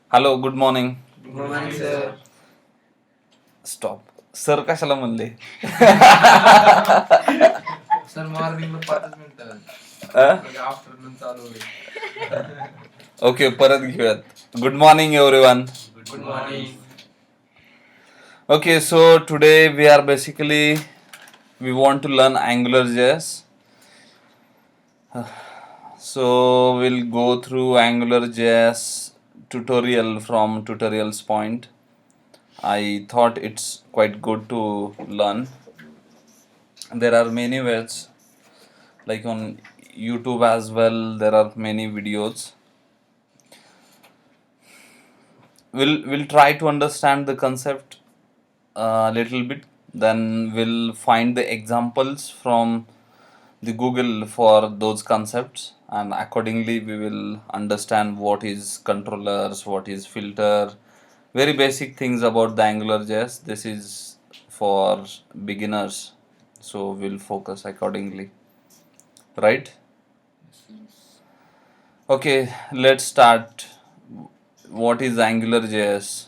Hello, good morning. Good morning, sir. Stop. Sir कशाला म्हणले? Sir मॉर्निंगला 5 मिनिटं आफ्टरनून चालू होईल. Okay, परत घेऊयात. Good morning everyone. Good morning. Okay, so today we want to learn AngularJS. So we'll go through AngularJS tutorial from tutorials point. I thought it's quite good to learn. There are many ways, like on YouTube as well, there are many videos. We'll try to understand the concept a little bit, then we'll find the examples from the Google for those concepts, and accordingly we will understand what is controllers, what is filter, very basic things about the AngularJS. This is for beginners, so we'll focus accordingly, right? Okay, let's start. What is AngularJS?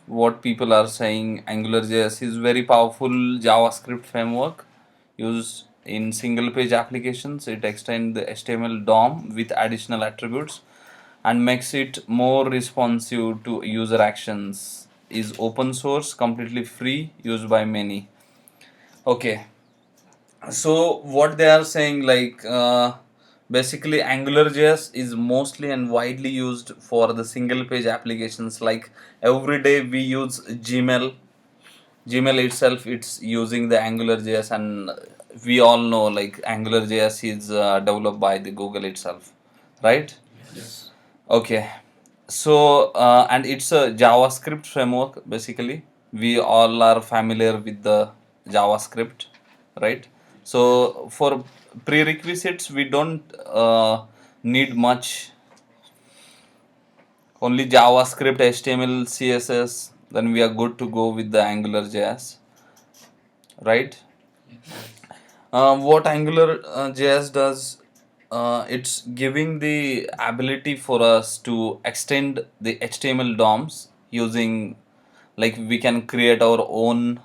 What people are saying, AngularJS is very powerful JavaScript framework used in single page applications. It extends the HTML DOM with additional attributes and makes it more responsive to user actions. Is open source, completely free, used by many. Okay, so what they are saying, like basically AngularJS is mostly and widely used for the single page applications. Like every day we use Gmail itself, it's using the AngularJS, and we all know like AngularJS is developed by the Google itself, right? Yes. Okay, so and it's a JavaScript framework. Basically, we all are familiar with the JavaScript, right? So for prerequisites, we don't need much. Only JavaScript, HTML, CSS. Then we are good to go with the AngularJS, right? What AngularJS does, it's giving the ability for us to extend the HTML DOMs using, like we can create our own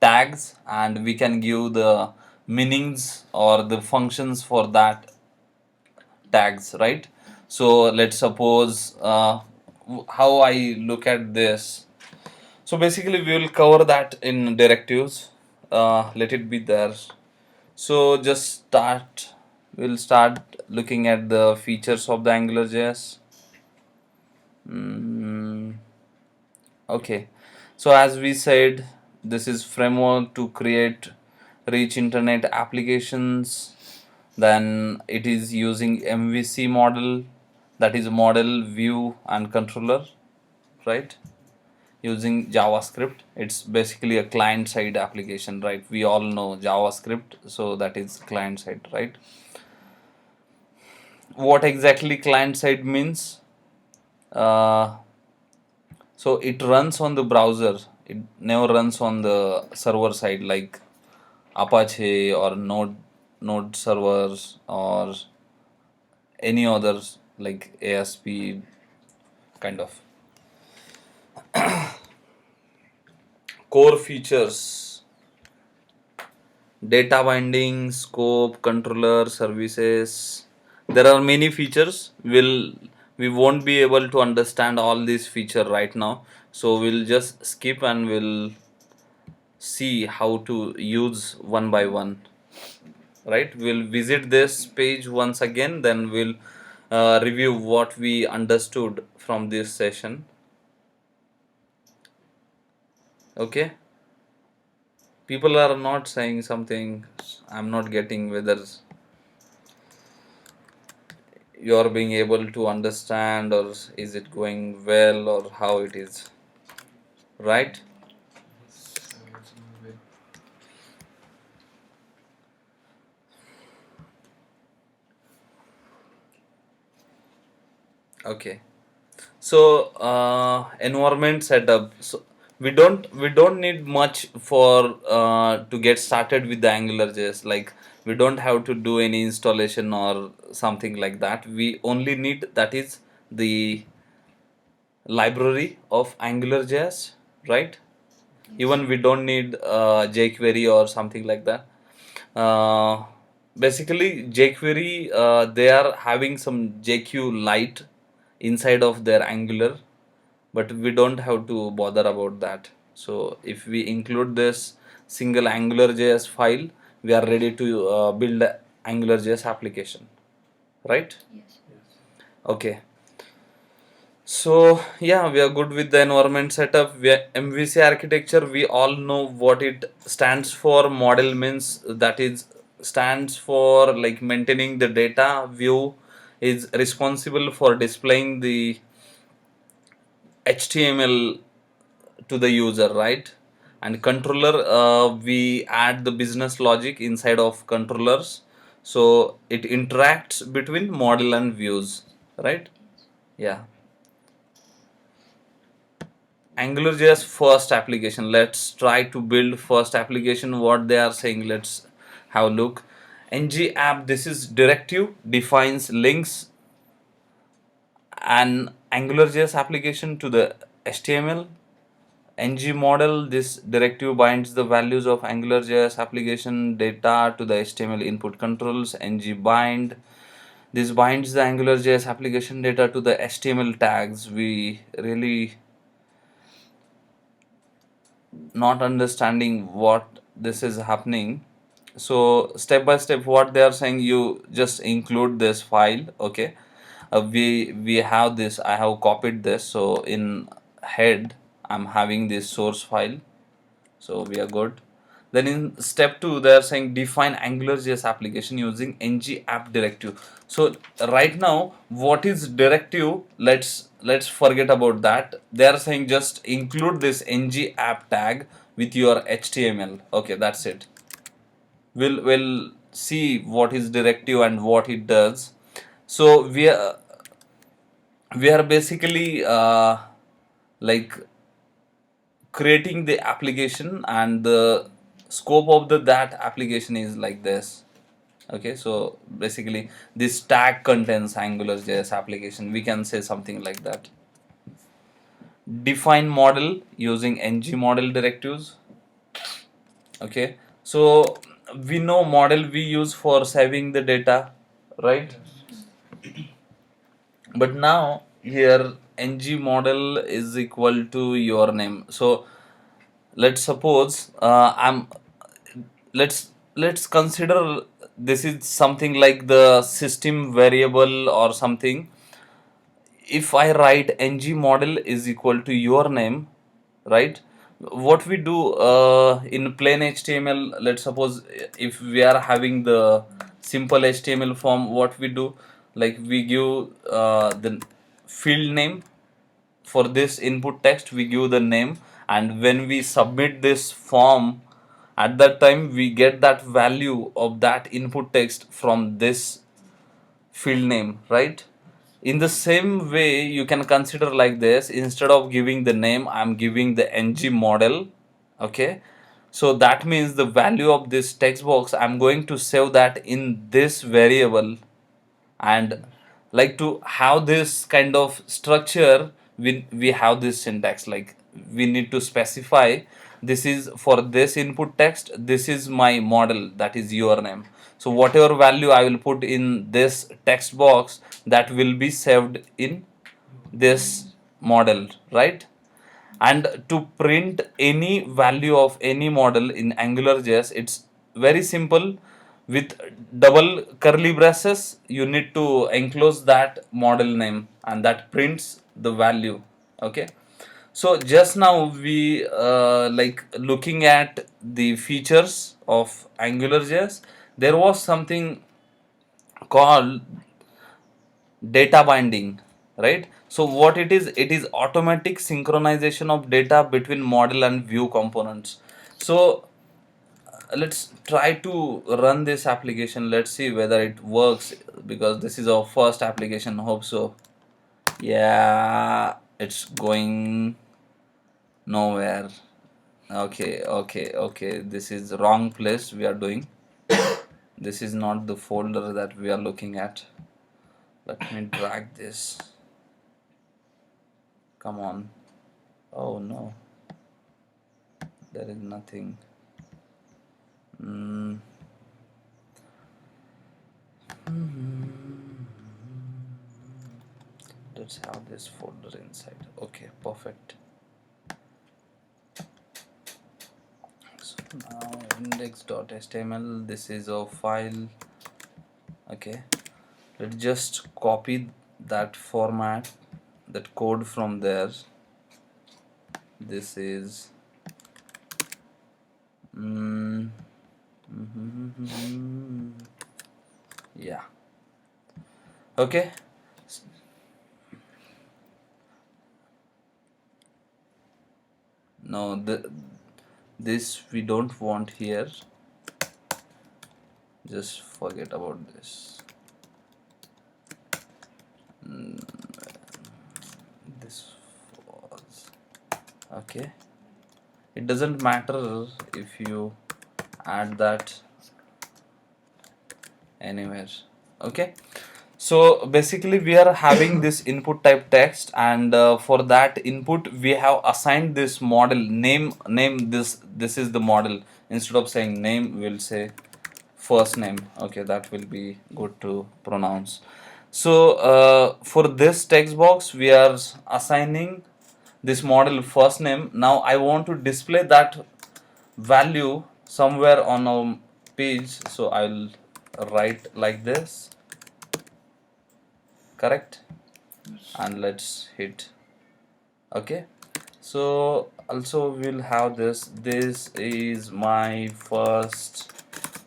tags and we can give the meanings or the functions for that tags, right? So let's suppose how I look at this. So basically we will cover that in directives. Let it be there. So just we'll start looking at the features of the AngularJS. Okay, so as we said, this is framework to create rich internet applications. Then it is using MVC model, that is model, view and controller, right? Using JavaScript. It's basically a client side application, right? We all know JavaScript, so that is client side, right? What exactly client side means? So it runs on the browser, it never runs on the server side like Apache or Node servers or any others like ASP kind of. Core features: data binding, scope, controller, services. There are many features. We won't be able to understand all these features right now. So we'll just skip and we'll see how to use one by one. Right? We'll visit this page once again, then we'll review what we understood from this session. Okay? People are not saying something. I'm not getting whether you're being able to understand or is it going well or how it is, right? Okay, so environment setup. So we don't need much for to get started with the AngularJS. Like we don't have to do any installation or something like that. We only need, that is the library of AngularJS, right? Even we don't need jQuery or something like that. Uh, Basically, jQuery, they are having some JQ Lite inside of their Angular, but we don't have to bother about that. So if we include this single AngularJS file, we are ready to build a AngularJS application, right? Yes. Okay. So yeah, we are good with the environment setup. We are MVC architecture. We all know what it stands for. Model means that is stands for like maintaining the data. View is responsible for displaying the HTML to the user, right? And controller, we add the business logic inside of controllers, so it interacts between model and views, right? Yeah. AngularJS first application. Let's try to build first application. What they are saying. Let's have a look. ng app. This is directive defines links an AngularJS application to the HTML. ng model. This directive binds the values of AngularJS application data to the HTML input controls. ng bind. This binds the AngularJS application data to the HTML tags. We really not understanding what this is happening. So step by step what they are saying, you just include this file. Okay, we have this, I have copied this, so in head I'm having this source file, so we are good. Then in step 2 they are saying define AngularJS application using ng app directive. So right now what is directive, let's forget about that. They are saying just include this ng app tag with your HTML. Okay, that's it. We'll see what is directive and what it does. So we are basically like creating the application, and the scope of the that application is like this. Okay, so basically this tag contains AngularJS application, we can say something like that. Define model using ng model directives. Okay, so we know model we use for saving the data, right? But now here ng model is equal to your name. So let's suppose let's consider this is something like the system variable or something. If I write ng model is equal to your name, right? What we do in plain HTML, let's suppose if we are having the simple HTML form, what we do, like we give the field name. For this input text we give the name, and when we submit this form, at that time we get that value of that input text from this field name, right? In the same way you can consider like this, instead of giving the name I'm giving the ng model. Okay, so that means the value of this text box I'm going to save that in this variable. And like to have this kind of structure, we have this syntax, like we need to specify this is for this input text, this is my model, that is your name. So whatever value I will put in this text box, that will be saved in this model, right? And to print any value of any model in AngularJS, it's very simple. With double curly braces you need to enclose that model name, and that prints the value. Okay, so just now we like looking at the features of AngularJS. There was something called data binding, right? So what it is automatic synchronization of data between model and view components. So let's try to run this application, let's see whether it works, because this is our first application. Hope so. Yeah, it's going nowhere. Okay, this is wrong place we are doing. This is not the folder that we are looking at. Let me drag this. Come on. Oh no, there is nothing. Let's have this folder inside. Okay, perfect. So now index.html, this is a file. Okay, let's just copy that format, that code from there. This is yeah. Okay, no, this we don't want here. Just forget about this. This was okay. It doesn't matter if you add that anywhere. Okay, so basically we are having this input type text, and for that input we have assigned this model name. This is the model. Instead of saying name, we'll say first name. Okay, that will be good to pronounce. So for this text box we are assigning this model first name. Now I want to display that value somewhere on a page, so I'll write like this, correct, and let's hit okay. So also we'll have this is my first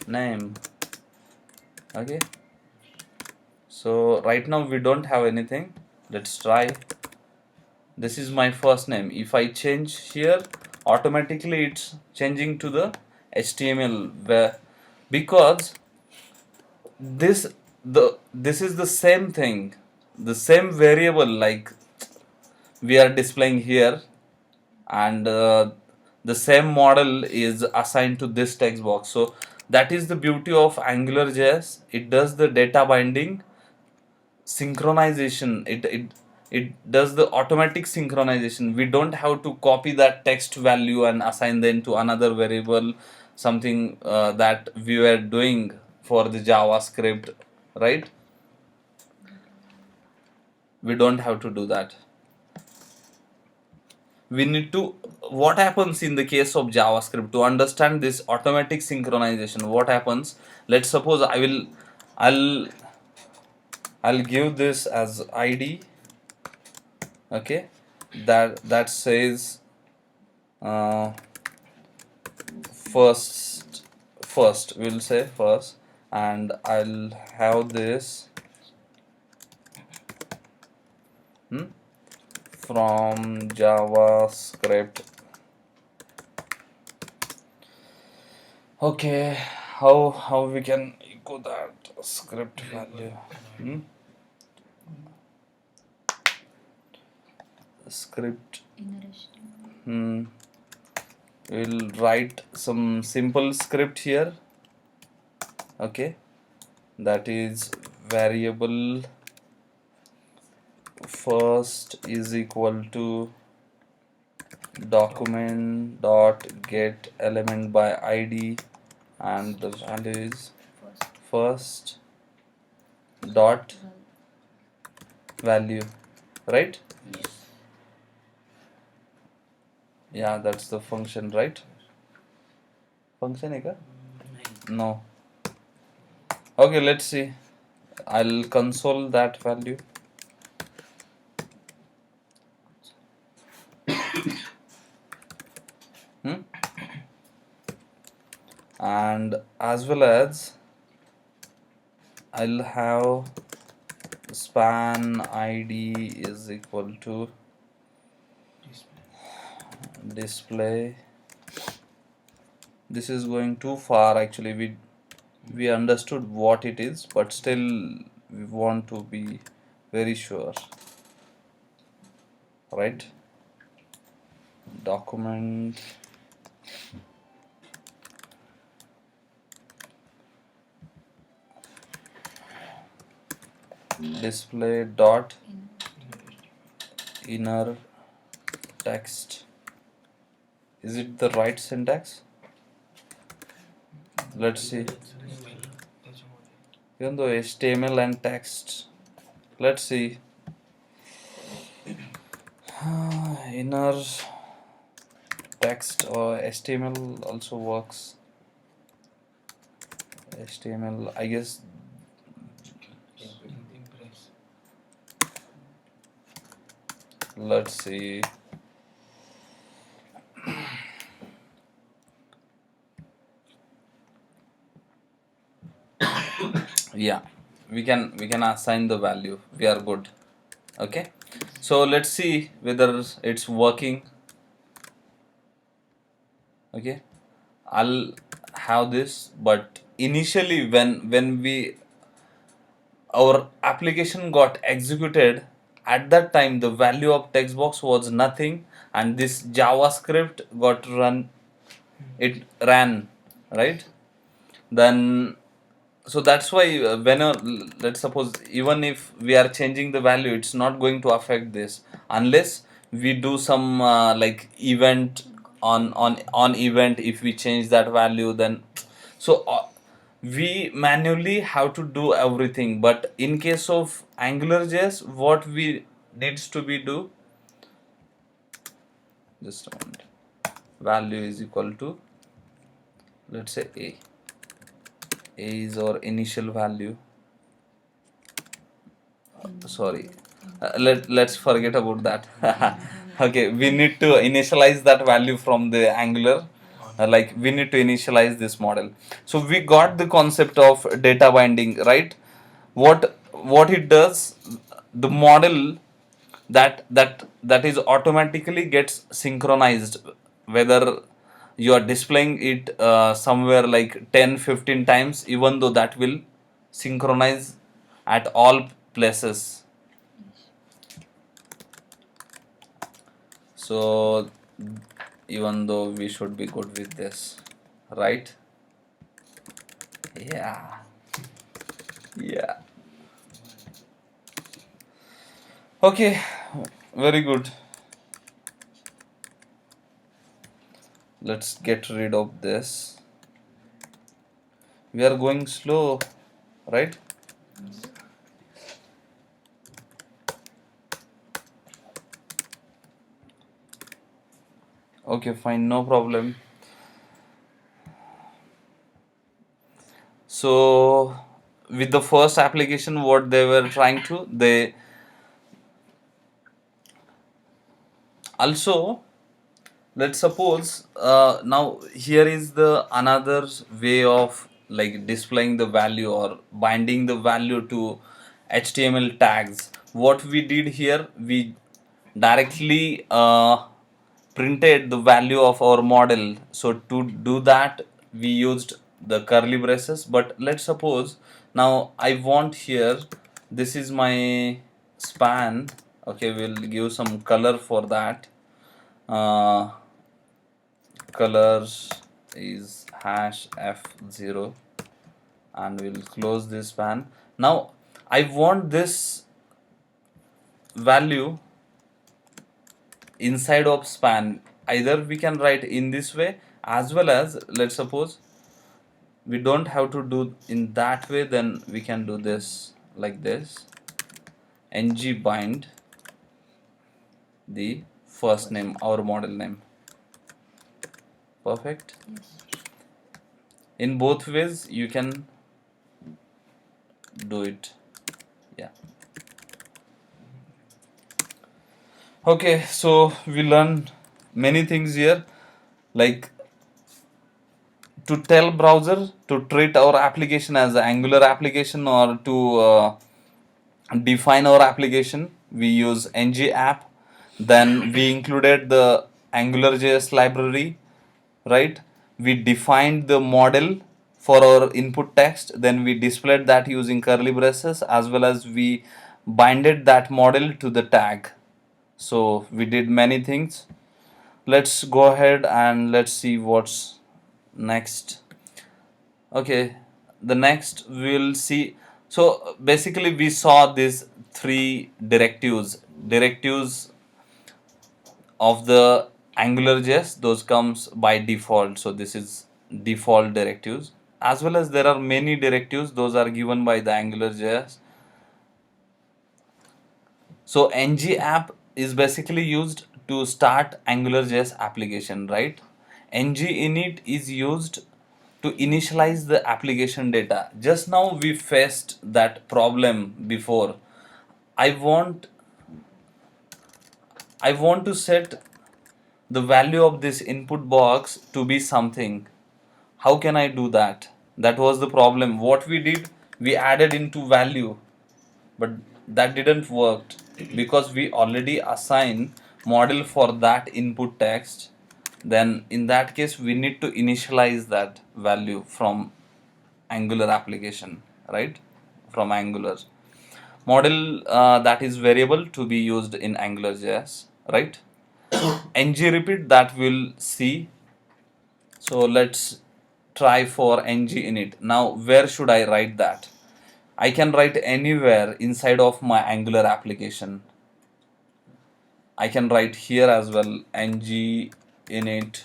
name. Okay, so right now we don't have anything. Let's try. This is my first name. If I change here, automatically it's changing to the HTML, where because this is the same thing, the same variable like we are displaying here, and the same model is assigned to this text box. So that is the beauty of AngularJS. It does the data binding synchronization. It does the automatic synchronization. We don't have to copy that text value and assign them to another variable, something that we were doing for the JavaScript, right? We don't have to do that. We need to, what happens in the case of JavaScript, to understand this automatic synchronization, what happens? Let's suppose I'll give this as ID. Okay, that says uh, first we'll say first, and I'll have this from JavaScript. Okay, how we can echo that script value? Script. We'll write some simple script here. Okay, that is variable first is equal to document dot get element by ID, and the value is first dot value, right? Yeah, that's the function, right? Function hai ka? No. Okay, let's see. I'll console that value. And as well as I'll have span ID is equal to display. This is going too far. Actually, we understood what it is, but still we want to be very sure, right? Document display dot inner text. Is it the right syntax? Let's see. Even though HTML and text. Let's see. Inner text or HTML also works. HTML, I guess. Let's see. Yeah, we can assign the value. We are good. Okay, so let's see whether it's working. Okay, I'll have this, but initially when we our application got executed, at that time the value of text box was nothing, and this JavaScript got run. It ran, right? Then so that's why when let's suppose even if we are changing the value, it's not going to affect this unless we do some like event on event. If we change that value, then so we manually have to do everything. But in case of AngularJS, what we needs to be do, just a moment, value is equal to, let's say a is our initial value. Sorry, let's forget about that. Okay, we need to initialize that value from the Angular. Like we need to initialize this model. So we got the concept of data binding, right? What it does, the model that is automatically gets synchronized, whether you are displaying it somewhere like 10-15 times, even though that will synchronize at all places. So even though we should be good with this, right? Yeah, yeah. Okay, very good. Let's get rid of this. We are going slow, right? Okay, fine, no problem. So with the first application, what they were trying to, they also, let's suppose now here is the another way of like displaying the value or binding the value to HTML tags. What we did here, we directly printed the value of our model. So to do that, we used the curly braces. But let's suppose now I want here, this is my span. Okay, we'll give some color for that. uh, Colors is #f0, and we'll close this span. Now I want this value inside of span. Either we can write in this way, as well as let's suppose we don't have to do in that way, then we can do this like this: ng bind the first name, our model name. Perfect. In both ways you can do it. Yeah. Okay, so we learn many things here, like to tell browser to treat our application as an Angular application, or to define our application, we use ng app. Then we included the AngularJS library, right? We defined the model for our input text, then we displayed that using curly braces, as well as we binded that model to the tag. So we did many things. Let's go ahead and let's see what's next. Okay, the next we'll see. So basically we saw these three directives. Directives of the AngularJS, those comes by default. So this is default directives, as well as there are many directives, those are given by the AngularJS. So ng app is basically used to start AngularJS application, right? Ng init is used to initialize the application data. Just now we faced that problem before. I want to set the value of this input box to be something. How can I do that? That was the problem. What we did, we added into value, but that didn't work because we already assign model for that input text. Then in that case we need to initialize that value from Angular application, right? From Angular model, that is variable to be used in AngularJS, right? ng repeat, that we'll see. So let's try for ng init. Now where should I write that? I can write anywhere inside of my Angular application. I can write here as well. Ng init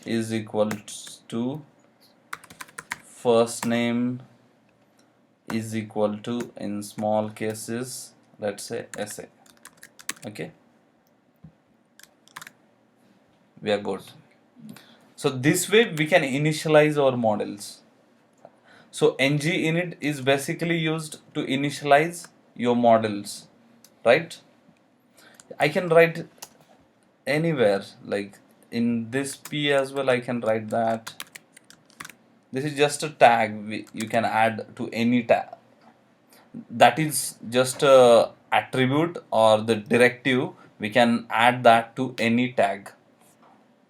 is equal to first name is equal to, in small cases, let's say SA. Okay, we are good. So this way we can initialize our models. So ng init is basically used to initialize your models, right? I can write anywhere, like in this P as well. I can write that. This is just a tag you can add to any tag. That is just a attribute or the directive. We can add that to any tag.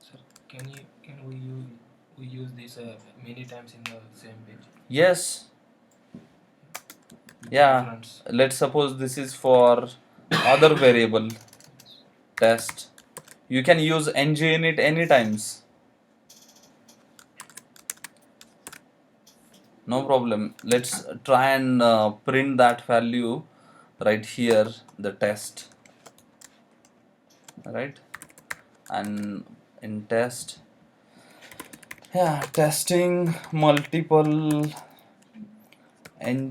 Sir, can we use this many times in the same page? Yes. Yeah. Difference. Let's suppose this is for other variable test. You can use ng init any times. No problem. Let's try and print that value right here, the test, right? And in test, yeah, testing multiple ng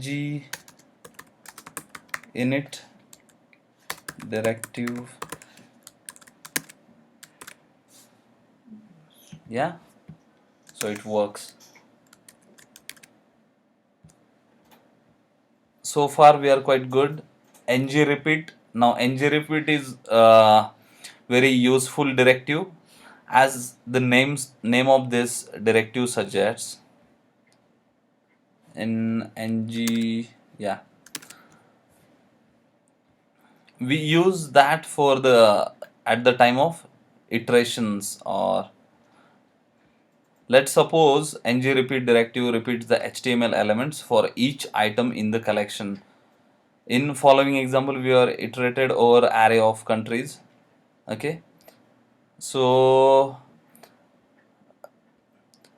init directive. Yeah, so it works. So far we are quite good. Ng repeat. Now ng repeat is very useful directive, as the name of this directive suggests. In ng, yeah, we use that for the at the time of iterations. Or let's suppose ng repeat directive repeats the HTML elements for each item in the collection. In following example, we are iterated over array of countries. Okay, so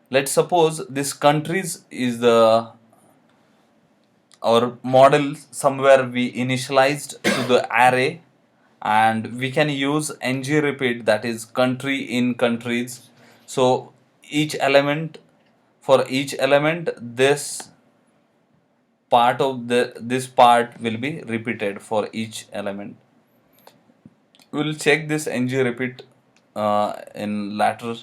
let's suppose this countries is the our model. Somewhere we initialized to the array, and we can use ng repeat, that is country in countries. So each element, for each element, this part of this part will be repeated for each element. We'll check this ng repeat in later,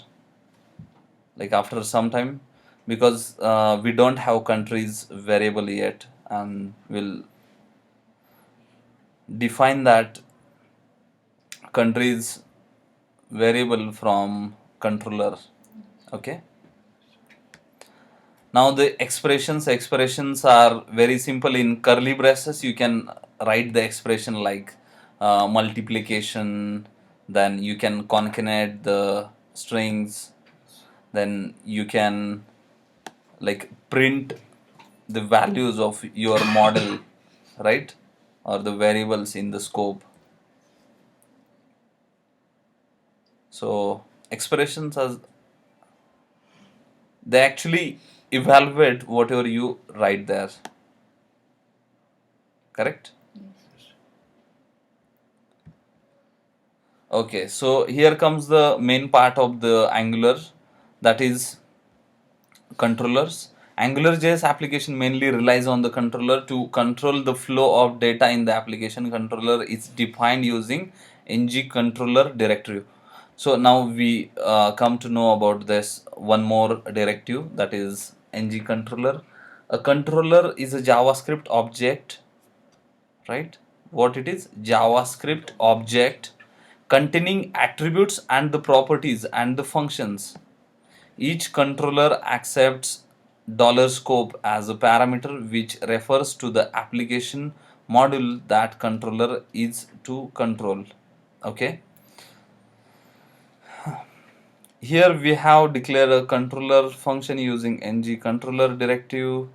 like after some time, because we don't have countries variable yet, and we'll define that countries variable from controller. Okay, now the expressions are very simple. In curly braces you can write the expression like multiplication, then you can concatenate the strings, then you can like print the values of your model, right, or the variables in the scope. So expressions are, they actually evaluate whatever you write there, correct? Okay, so here comes the main part of the Angular, that is controllers. AngularJS application mainly relies on the controller to control the flow of data in the application. Controller is defined using ng controller directive. So now we come to know about this one more directive, that is ng controller. A controller is a JavaScript object, right? What it is? JavaScript object containing attributes and the properties and the functions. Each controller accepts $scope as a parameter which refers to the application module that controller is to control. Okay. Here we have declared a controller function using ng controller directive.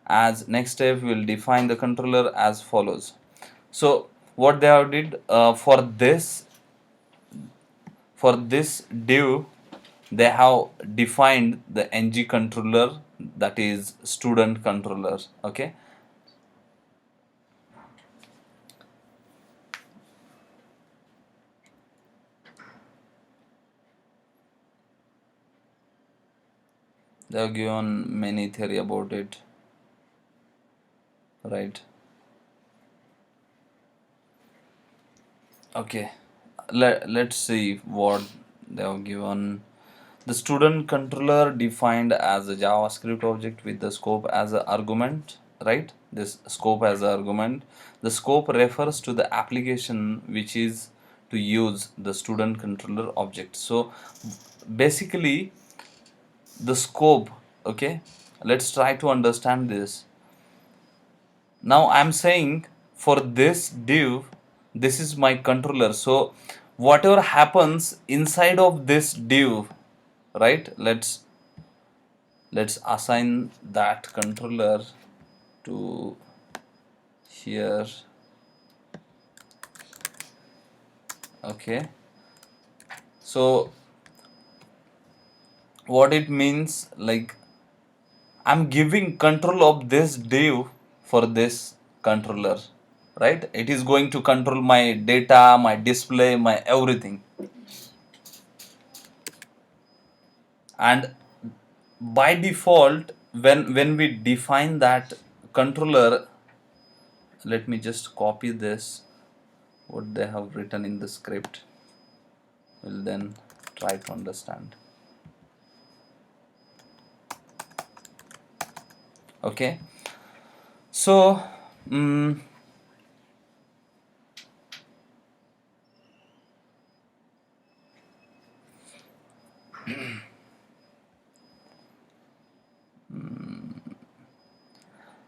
As next step, we will define the controller as follows. So what they have did for this div, they have defined the ng controller, that is student controller. Okay, they have given many theory about it, right? Okay, let's see what they have given. The student controller defined as a JavaScript object with the scope as an argument, right? This scope as an argument. The scope refers to the application which is to use the student controller object. So basically the scope, okay, let's try to understand this. Now I'm saying for this div, this is my controller. So whatever happens inside of this div, right? Let's assign that controller to here. Okay, so what it means, like I'm giving control of this div for this controller, right? It is going to control my data, my display, my everything. And by default, when we define that controller, let me just copy this, what they have written in the script. We'll then try to understand. Okay, so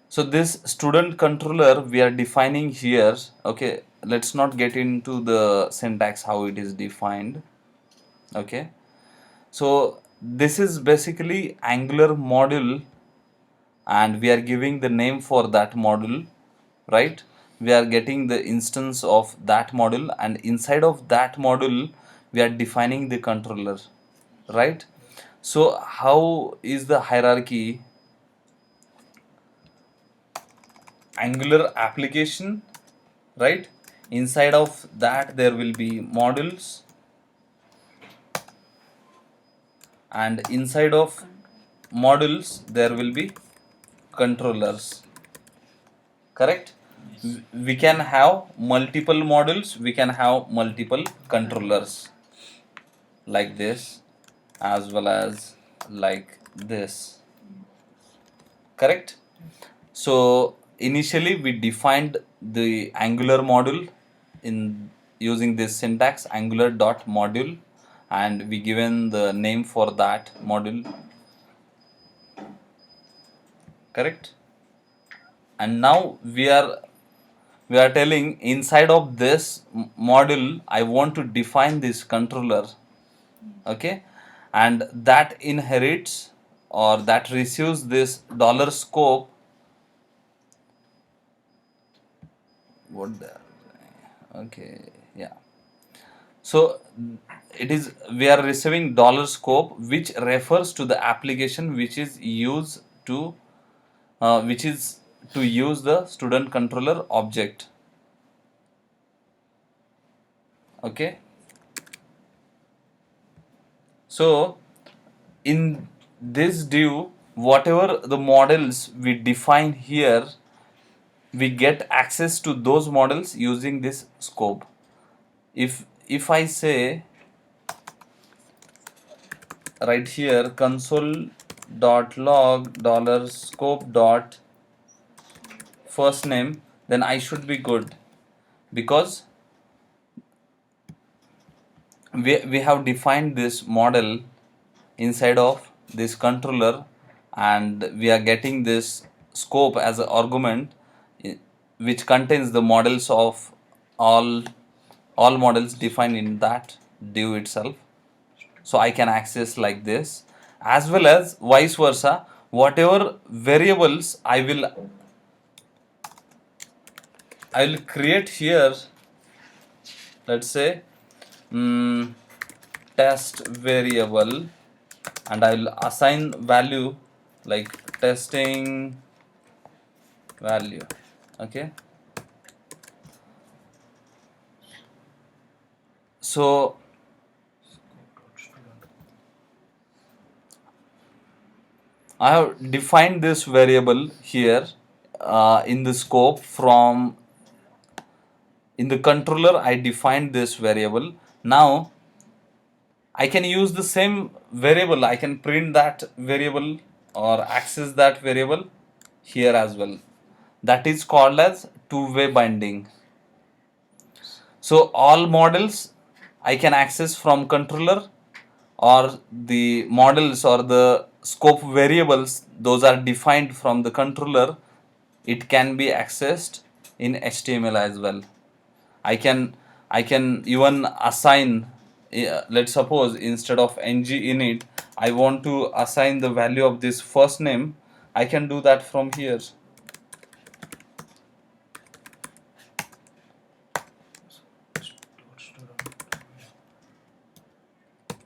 so this student controller we are defining here. Okay, let's not get into the syntax how it is defined. Okay, so this is basically Angular module, and we are giving the name for that module, right? We are getting the instance of that module, and inside of that module we are defining the controller, right? So how is the hierarchy? Angular application, right? Inside of that there will be modules, and inside of modules there will be controllers, correct? We can have multiple modules, we can have multiple controllers, like this as well as like this, correct? So initially we defined the Angular module in using this syntax angular dot module, and we given the name for that module, correct? And now we are telling inside of this module I want to define this controller, okay, and that inherits or that receives this $scope. What the, okay, yeah. So it is, we are receiving $scope which refers to the application which is used to which is to use the student controller object. Okay, So in this div, whatever the models we define here, we get access to those models using this scope. If I say right here console.log $scope dot first name, then I should be good, because we have defined this model inside of this controller, and we are getting this scope as an argument, which contains the models of all all models defined in that div itself. So I can access like this, as well as vice versa, whatever variables I will create here. Let's say test variable, and I will assign value like testing value. Okay, so I have defined this variable here in the scope. From in the controller I defined this variable. Now I can use the same variable, I can print that variable or access that variable here as well. That is called as two-way binding. So all models I can access from controller, or the models or the scope variables, those are defined from the controller, it can be accessed in HTML as well. I can even assign, let's suppose instead of ng init I want to assign the value of this first name. I can do that from here.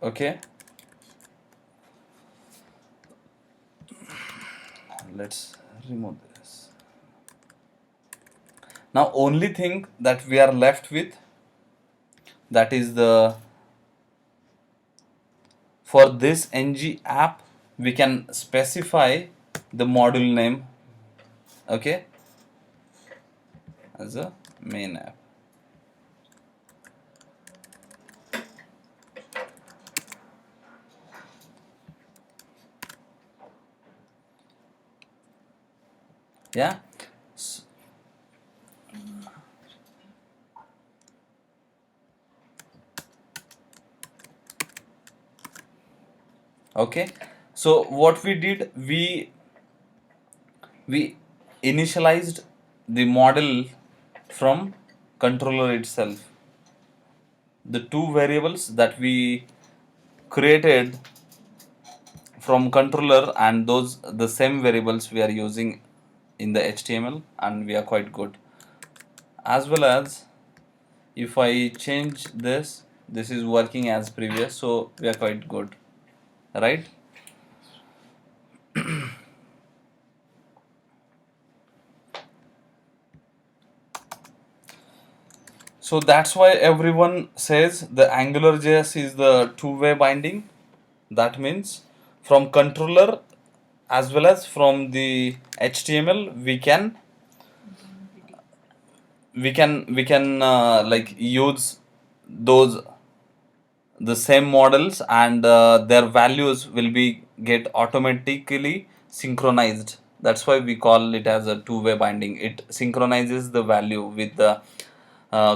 Okay, let's remove this. Now only thing that we are left with, that is the, for this ng app we can specify the module name, okay, as a main app. Yeah. Okay, so what we did, we initialized the model from controller itself. The two variables that we created from controller, and those the same variables we are using in the HTML, and we are quite good. As well as if I change this is working as previous, so we are quite good, right? So that's why everyone says the AngularJS is the two-way binding. That means from controller as well as from the HTML we can like use those the same models, and their values will be get automatically synchronized. That's why we call it as a two-way binding. It synchronizes the value with the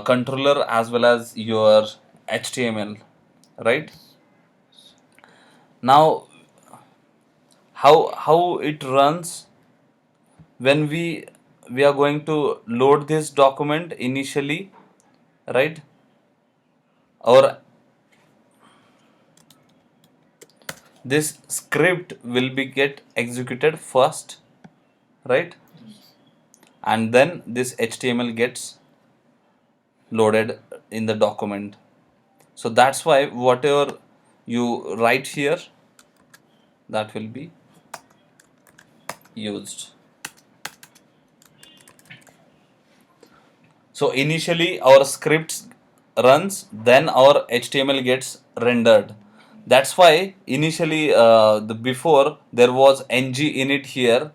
controller as well as your HTML, right? Now how it runs, when we are going to load this document initially, right? Or this script will be get executed first, right? And then this HTML gets loaded in the document. So that's why whatever you write here, that will be used. So initially our scripts runs, then our HTML gets rendered, That's why initially the before there was ng init here,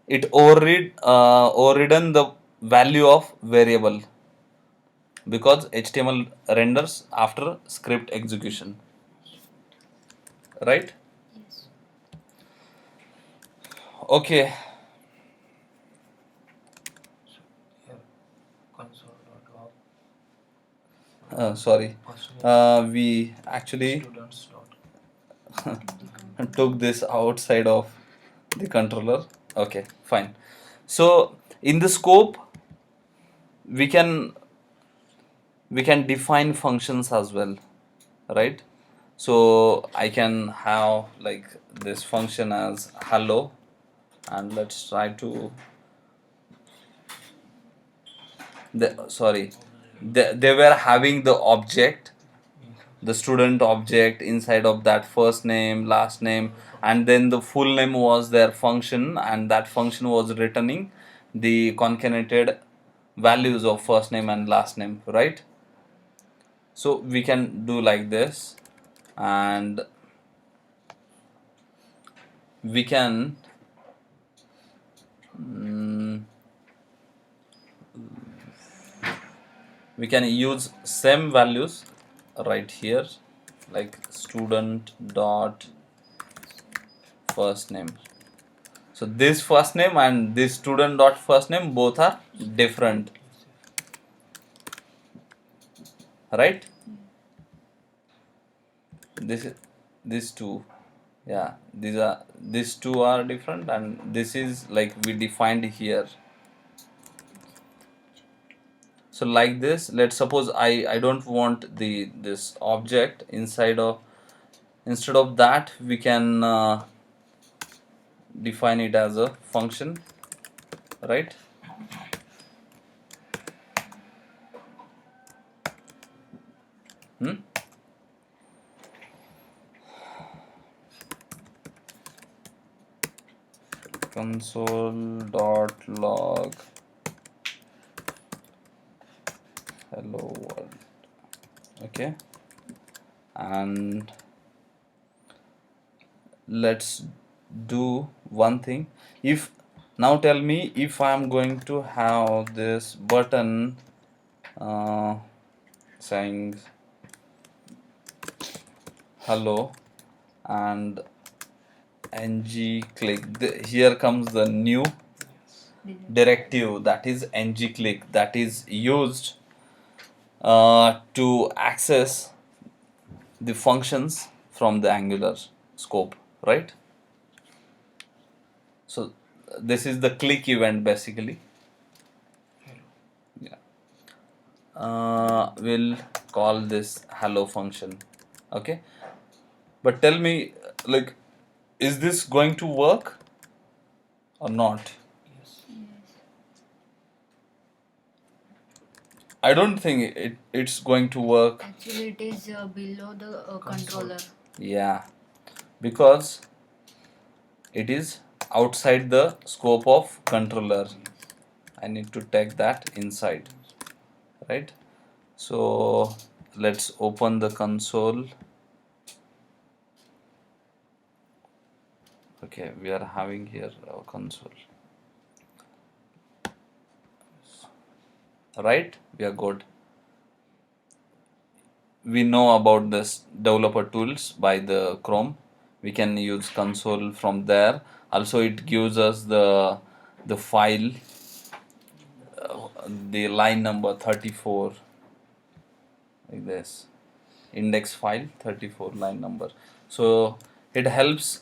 it overridden the value of variable because HTML renders after script execution, right? Yes. Okay. So here console.log Sorry. first name We actually students dot took this outside of the controller. Okay, fine. So in the scope, we can define functions as well, right? So I can have like this function as hello, and let's try to they were having the object, the student object inside of that first name, last name, and then the full name was their function, and that function was returning the concatenated values of first name and last name, right? So we can do like this, and we can use same values right here, like student dot first name. So this first name and this student dot first name both are different, right? This is these two, yeah, these two are different, and this is like we defined here. So like this, let's suppose I don't want this object inside of, instead of that we can define it as a function, right? Hmm? Console.log hello world. Okay, and let's do one thing. If now tell me if I am going to have this button saying hello and ng click, here comes the new directive, that is ng click, that is used to access the functions from the Angular scope, right? So this is the click event basically. Yeah. We'll call this hello function. Okay, but tell me, like, is this going to work or not? yes. I don't think it's going to work. Actually, it is below the controller. Yeah, because it is outside the scope of controller. I need to take that inside, right? So let's open the console. Okay, we are having here our console, right? We are good. We know about this developer tools by the Chrome. We can use console from there. Also it gives us the file, the line number 34, like this, index file 34 line number. So it helps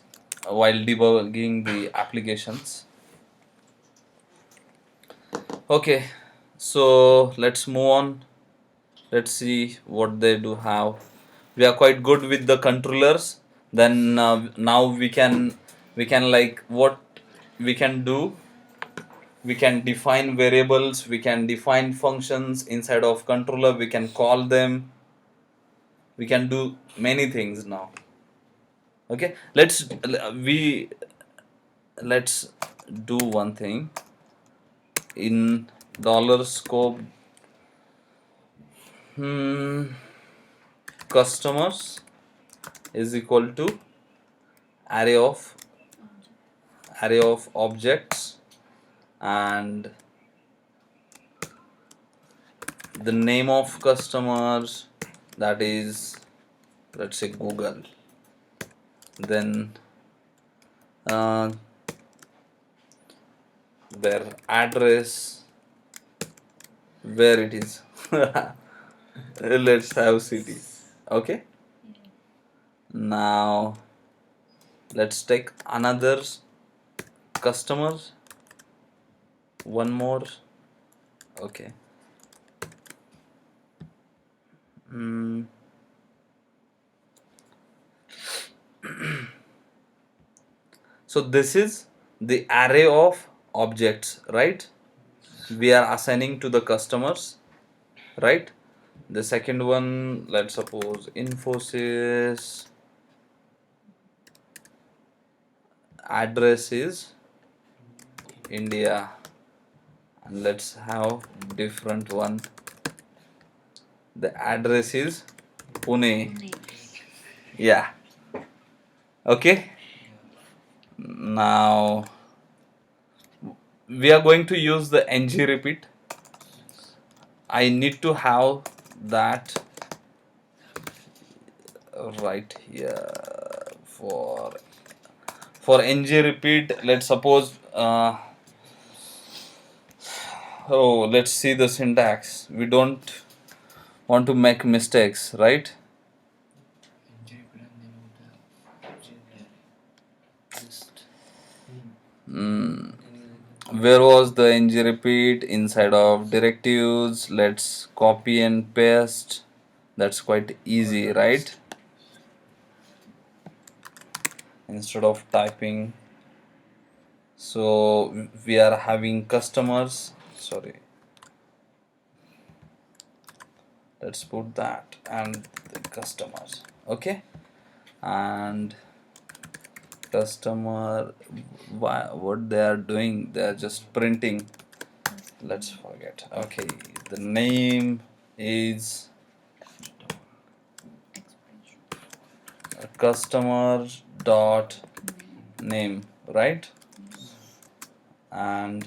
while debugging the applications. Okay, so let's move on. Let's see what they do have. We are quite good with the controllers. Then now we can like what we can do. We can define variables. We can define functions inside of controller. We can call them. We can do many things now. Okay, let's do one thing in dollar scope. Customers is equal to array of objects, and the name of customers, that is, let's say Google. Then their address, where it is. Let's have city. Okay, now let's take another customer, one more. Okay. So this is the array of objects, right? We are assigning to the customers, right? The second one, let's suppose Infosys, address is India, and let's have different one. The address is Pune. Pune. Yeah. Okay. Now we are going to use the ng repeat. I need to have that right here. For ng repeat, let's suppose let's see the syntax. We don't want to make mistakes, right? Where was the ng repeat? Inside of directives. Let's copy and paste. That's quite easy, right? Instead of typing. So we are having customers. Sorry. Let's put that and the customers. Okay. And customer, what they are doing, they are just printing. Let's forget. Okay, the name is customer dot name, right? And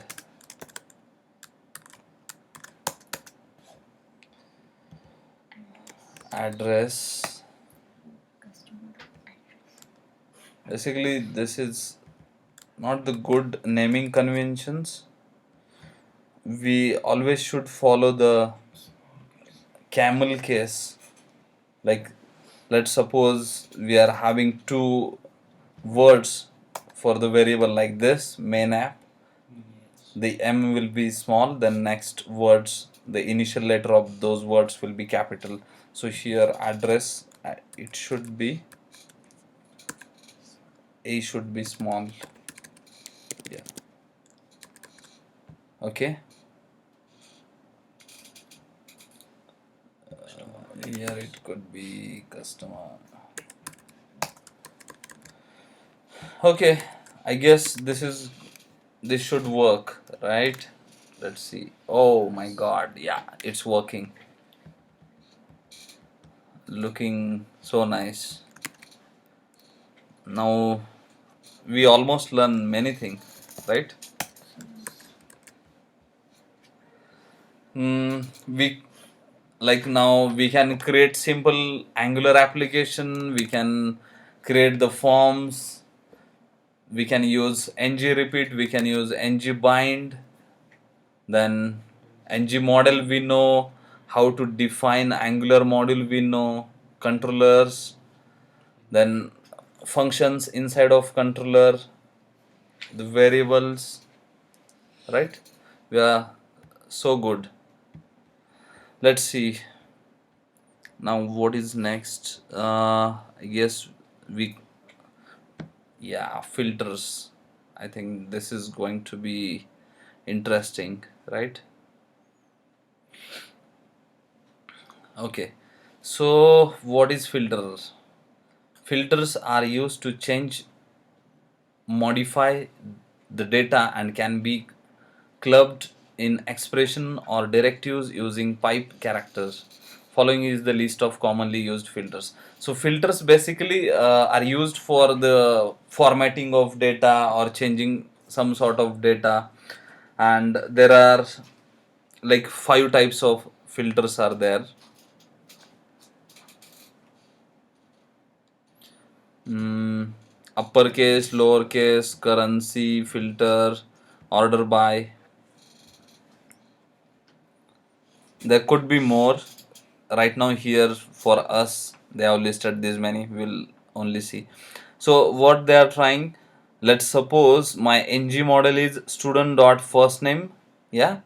address. Basically, this is not the good naming conventions. We always should follow the camel case. Like, let's suppose we are having two words for the variable like this main app. The m will be small, then next words, the initial letter of those words will be capital. So here address, it should be, a should be small. Yeah. Okay. Here it could be customer. Okay, I guess this should work, right? Let's see. Oh my god, yeah, it's working. Looking so nice. Now we almost learn many things, right? We like now we can create simple Angular application. We can create the forms. We can use ng repeat. We can use ng bind. Then ng model, we know how to define Angular module. We know controllers. Then functions inside of controller, the variables, right? We are so good. Let's see now what is next. I guess we, yeah, filters. I think this is going to be interesting, right? Okay, so what is filters? Filters are used to change, modify the data, and can be clubbed in expression or directives using pipe characters. Following is the list of commonly used filters. So filters basically are used for the formatting of data or changing some sort of data, and there are like 5 types of filters are there. Uppercase, lowercase, currency, filter, order by. There could be more. Right now here for us they have listed this many. We'll only see. So what they are trying, let's suppose my ng model is student dot first name, yeah,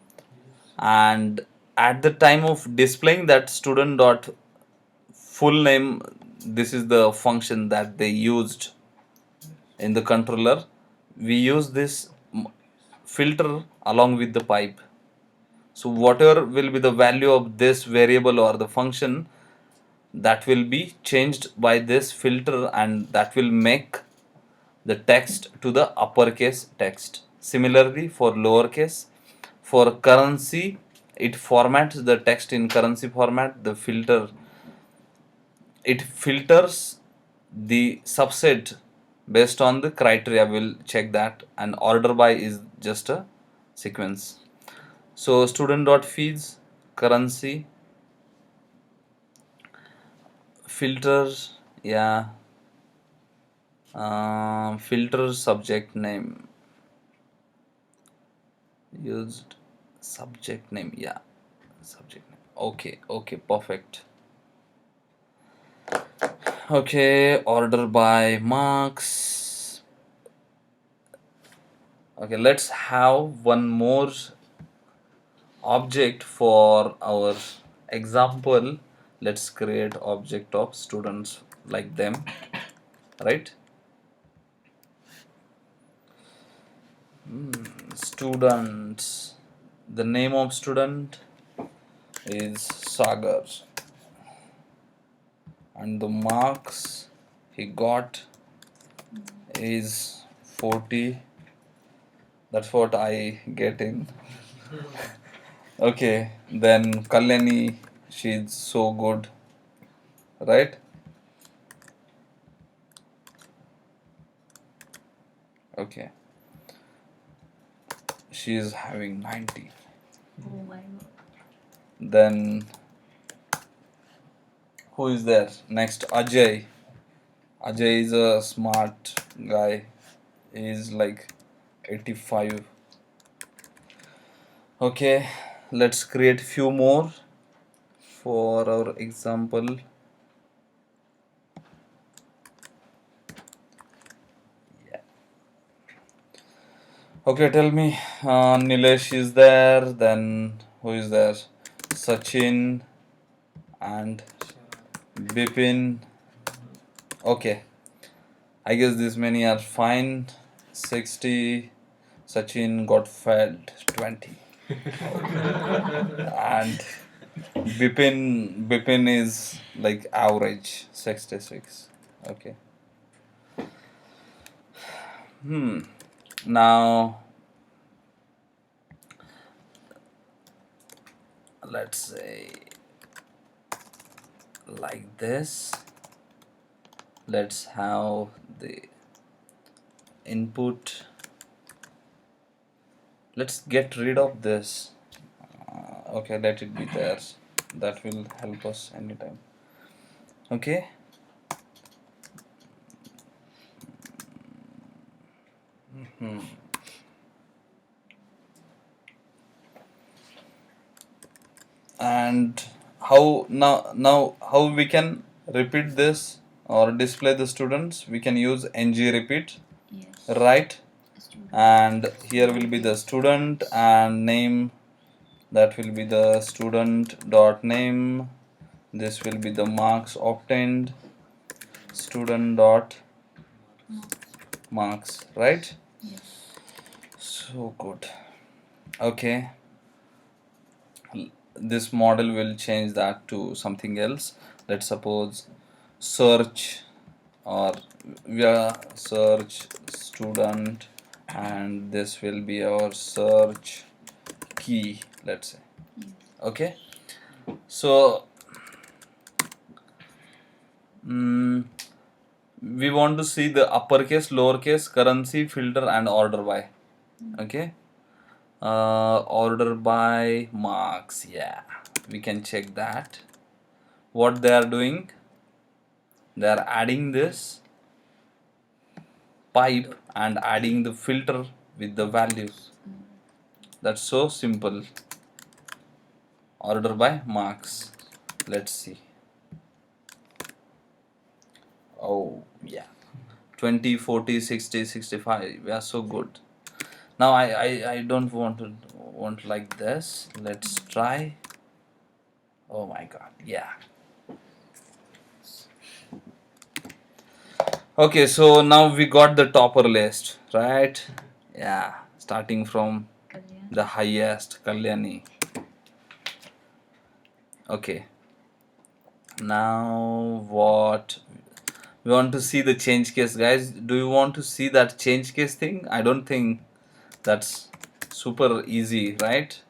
and at the time of displaying that student dot full name, this is the function that they used in the controller. We use this filter along with the pipe. So whatever will be the value of this variable or the function, that will be changed by this filter, and that will make the text to the uppercase text. Similarly for lowercase, for currency, it formats the text in currency format. The filter, it filters the subset based on the criteria. Will check that, and order by is just a sequence. So student dot feeds, currency, filters, yeah, filter subject name, used subject name, yeah, subject name. Okay, perfect. Okay, order by marks. Okay, let's have one more object for our example. Let's create object of students like them, right? Students, the name of student is Sagar, and the marks he got is 40. That's what I get in. Okay, then Kalyani, she's so good, right? Okay, she is having 90. Oh my god. Then who is there? Next, Ajay. Ajay is a smart guy. He is like 85. Okay, let's create few more for our example. Yeah. Okay, tell me. Nilesh is there. Then who is there? Sachin and Bipin. Okay, I guess these many are fine. 60. Sachin got failed 20. And Bipin is like average 66. Okay. Now let's say like this. Let's have the input. Let's get rid of this. Okay, let it be there. That will help us anytime. Okay. And how how we can repeat this or display the students? We can use ng repeat, Yes. right? Student. And here will be the student and name. That will be the student dot name. This will be the marks obtained, student dot marks, right? Yes. So good. Okay, this model will change that to something else. Let's suppose search, or we are search student, and this will be our search key, let's say. Okay, so We want to see the uppercase, lowercase, currency, filter, and order by. Okay. Order by marks. Yeah, we can check that. What they are doing? They are adding this pipe and adding the filter with the values. That's so simple. Order by marks. Let's see. Oh yeah, 20, 40, 60, 65. We are so good. Now I don't want like this. Let's try. Oh my god, yeah. Okay, so now we got the topper list, right? Yeah, starting from Kalyan. the highest, Kalyani. Okay, now what? We want to see the change case, guys. Do you want to see that change case thing? I don't think that's super easy, right?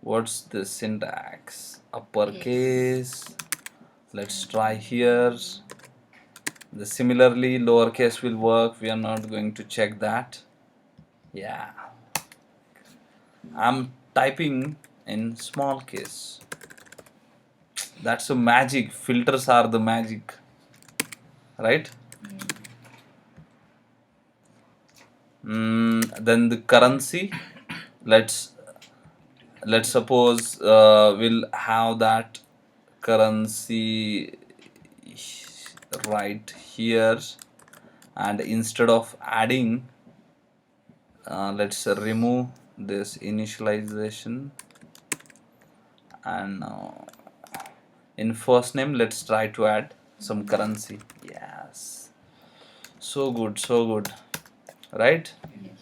What's the syntax? Uppercase. Let's try here. The similarly lowercase will work. We are not going to check that. Yeah, I'm typing in small case. That's a magic. Filters are the magic, right? Then the currency. Let's suppose we'll have that currency right here, and instead of adding, let's remove this initialization, and in first name let's try to add some currency. Yes, so good, right? Yes.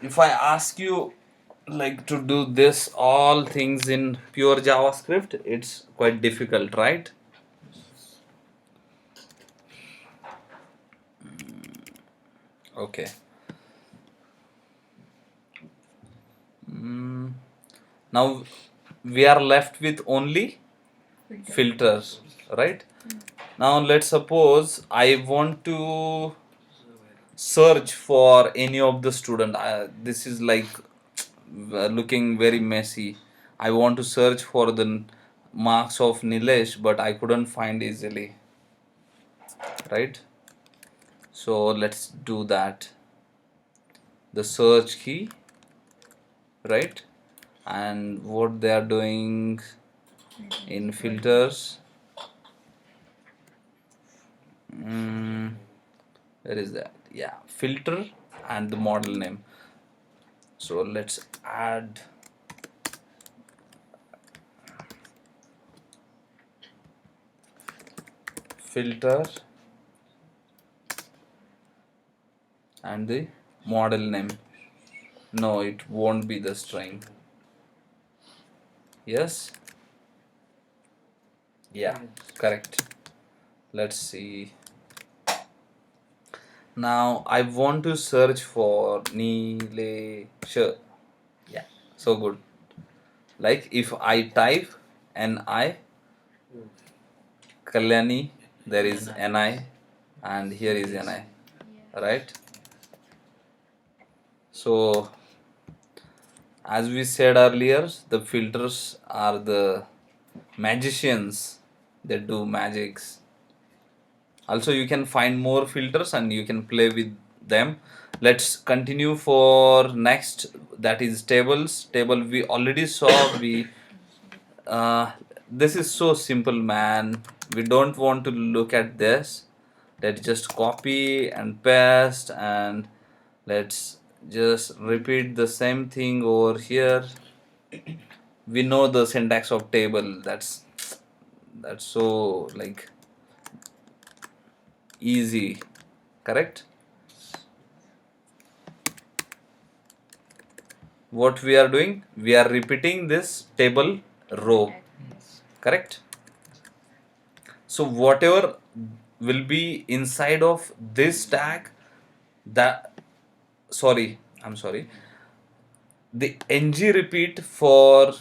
If I ask you like to do this all things in pure JavaScript, it's quite difficult, right? Okay. Now we are left with only filters, right? Now let's suppose I want to search for any of the student. This is like looking very messy. I want to search for the marks of Nilesh, but I couldn't find easily, right? So let's do that. The search key, right? And what they are doing in filters. Where is that? Yeah, filter and the model name. So let's add filter and the model name. No, it won't be the string. Yes? Yeah, correct. Let's see. Now I want to search for Nilesh. Yeah, so good. Like if I type Ni Kalyani, there is Ni, and here is Ni, right? So as we said earlier, the filters are the magicians that do magics. Also you can find more filters and you can play with them. Let's continue for next, that is tables. Table we already saw. We this is so simple, man. We don't want to look at this. Let's just copy and paste, and let's just repeat the same thing over here. We know the syntax of table. That's so like easy, correct? What we are doing, we are repeating this table row, correct? So whatever will be inside of this tag, that I'm sorry, the ng repeat for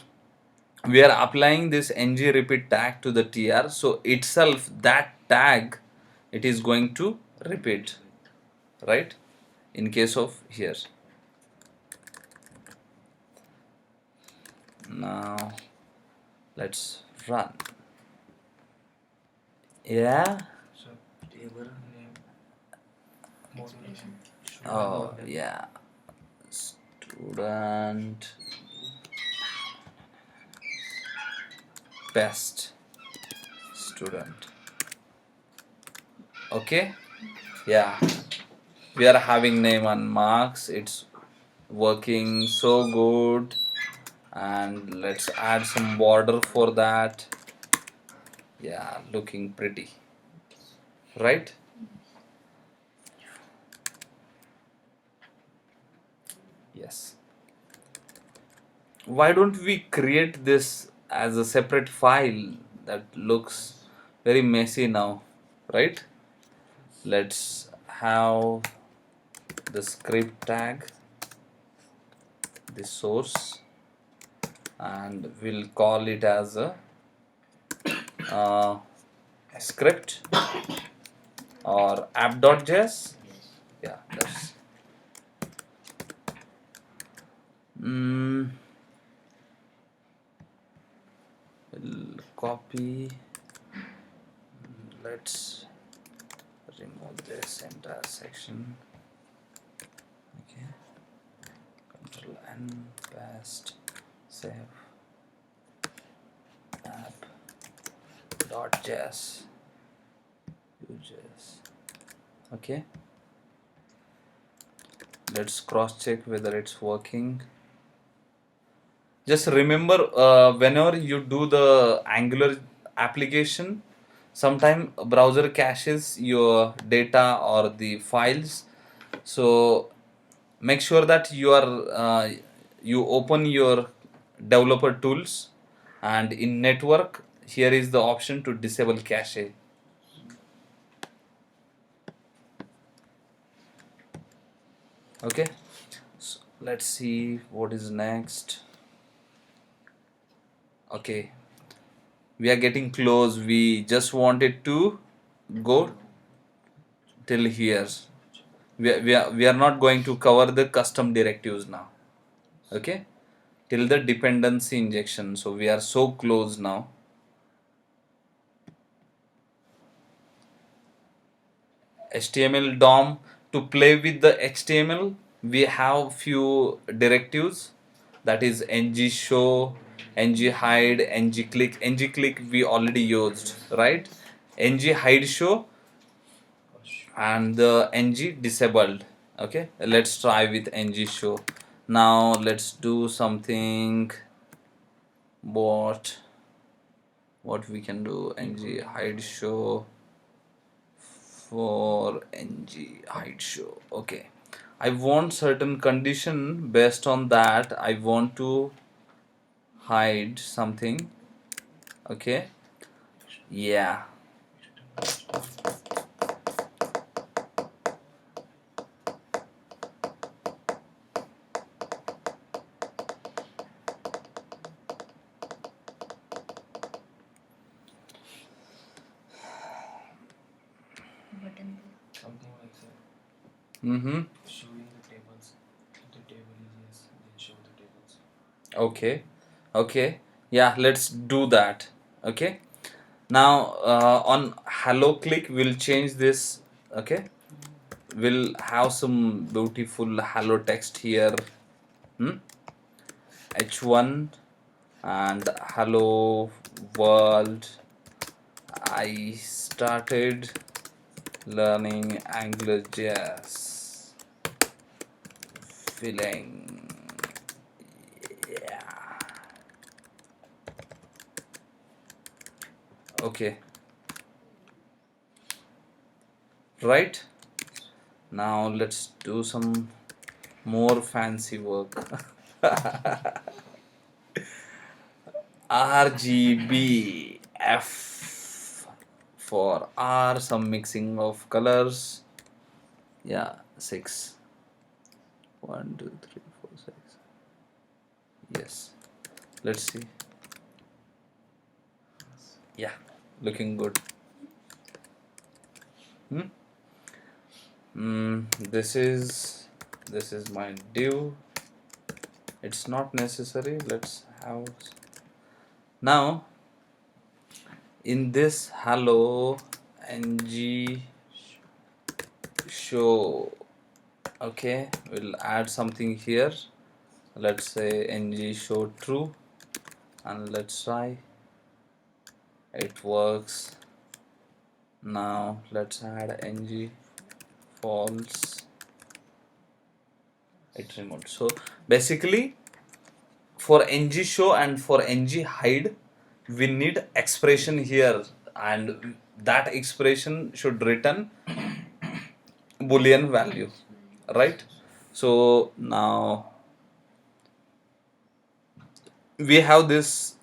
we are applying this ng repeat tag to the tr, so itself that tag it is going to repeat, right? In case of here, now let's run. Yeah. So name, mode name, student Oh mode name. yeah, student best student. Okay, yeah, we are having name and marks, it's working so good. And let's add some border for that. Yeah, looking pretty, right? Yes. Why don't we create this as a separate file? That looks very messy now, right? Let's have the script tag, the source, and we'll call it as a uh, script or app.js. Yeah, that's we'll copy. Let's remove this entire section. Okay, Control N, paste, save, app.js, Vue.js. Okay, let's cross check whether it's working. Just remember, whenever you do the Angular application, sometime browser caches your data or the files, so make sure that you open your developer tools, and in network here is the option to disable cache. Okay, so let's see what is next. Okay, we are getting close, we just wanted to go till here. We are not going to cover the custom directives now. Okay, till the dependency injection, so we are so close now. HTML DOM, to play with the HTML we have few directives, that is ng show, ng hide, ng click. Ng click we already used, right? Ng hide show and the ng disabled. Okay, let's try with ng show. Now let's do something. What we can do, ng hide show for ng hide show. Okay, I want certain condition, based on that I want to hide something. Okay, yeah, Button. Something like that. mm-hmm. Showing the tables. If the table is yes, then show the tables. Okay, yeah, let's do that. Okay, now on hello click we'll change this. Okay, we'll have some beautiful hello text here. H1 and hello world, I started learning AngularJS, feeling, yeah. Okay, right, now let's do some more fancy work. RGB F for R, some mixing of colors. Yeah, 6. 1 2 3 4 6. Yes, let's see. Yeah, looking good. Hmm? This is my div. It's not necessary. Let's have now in this hello ng show. Okay, we'll add something here. Let's say ng show true, and let's try. It works. Now let's add ng false. It removed. So basically, for ng show and for ng hide, we need expression here, and that expression should return boolean value, right? So now we have this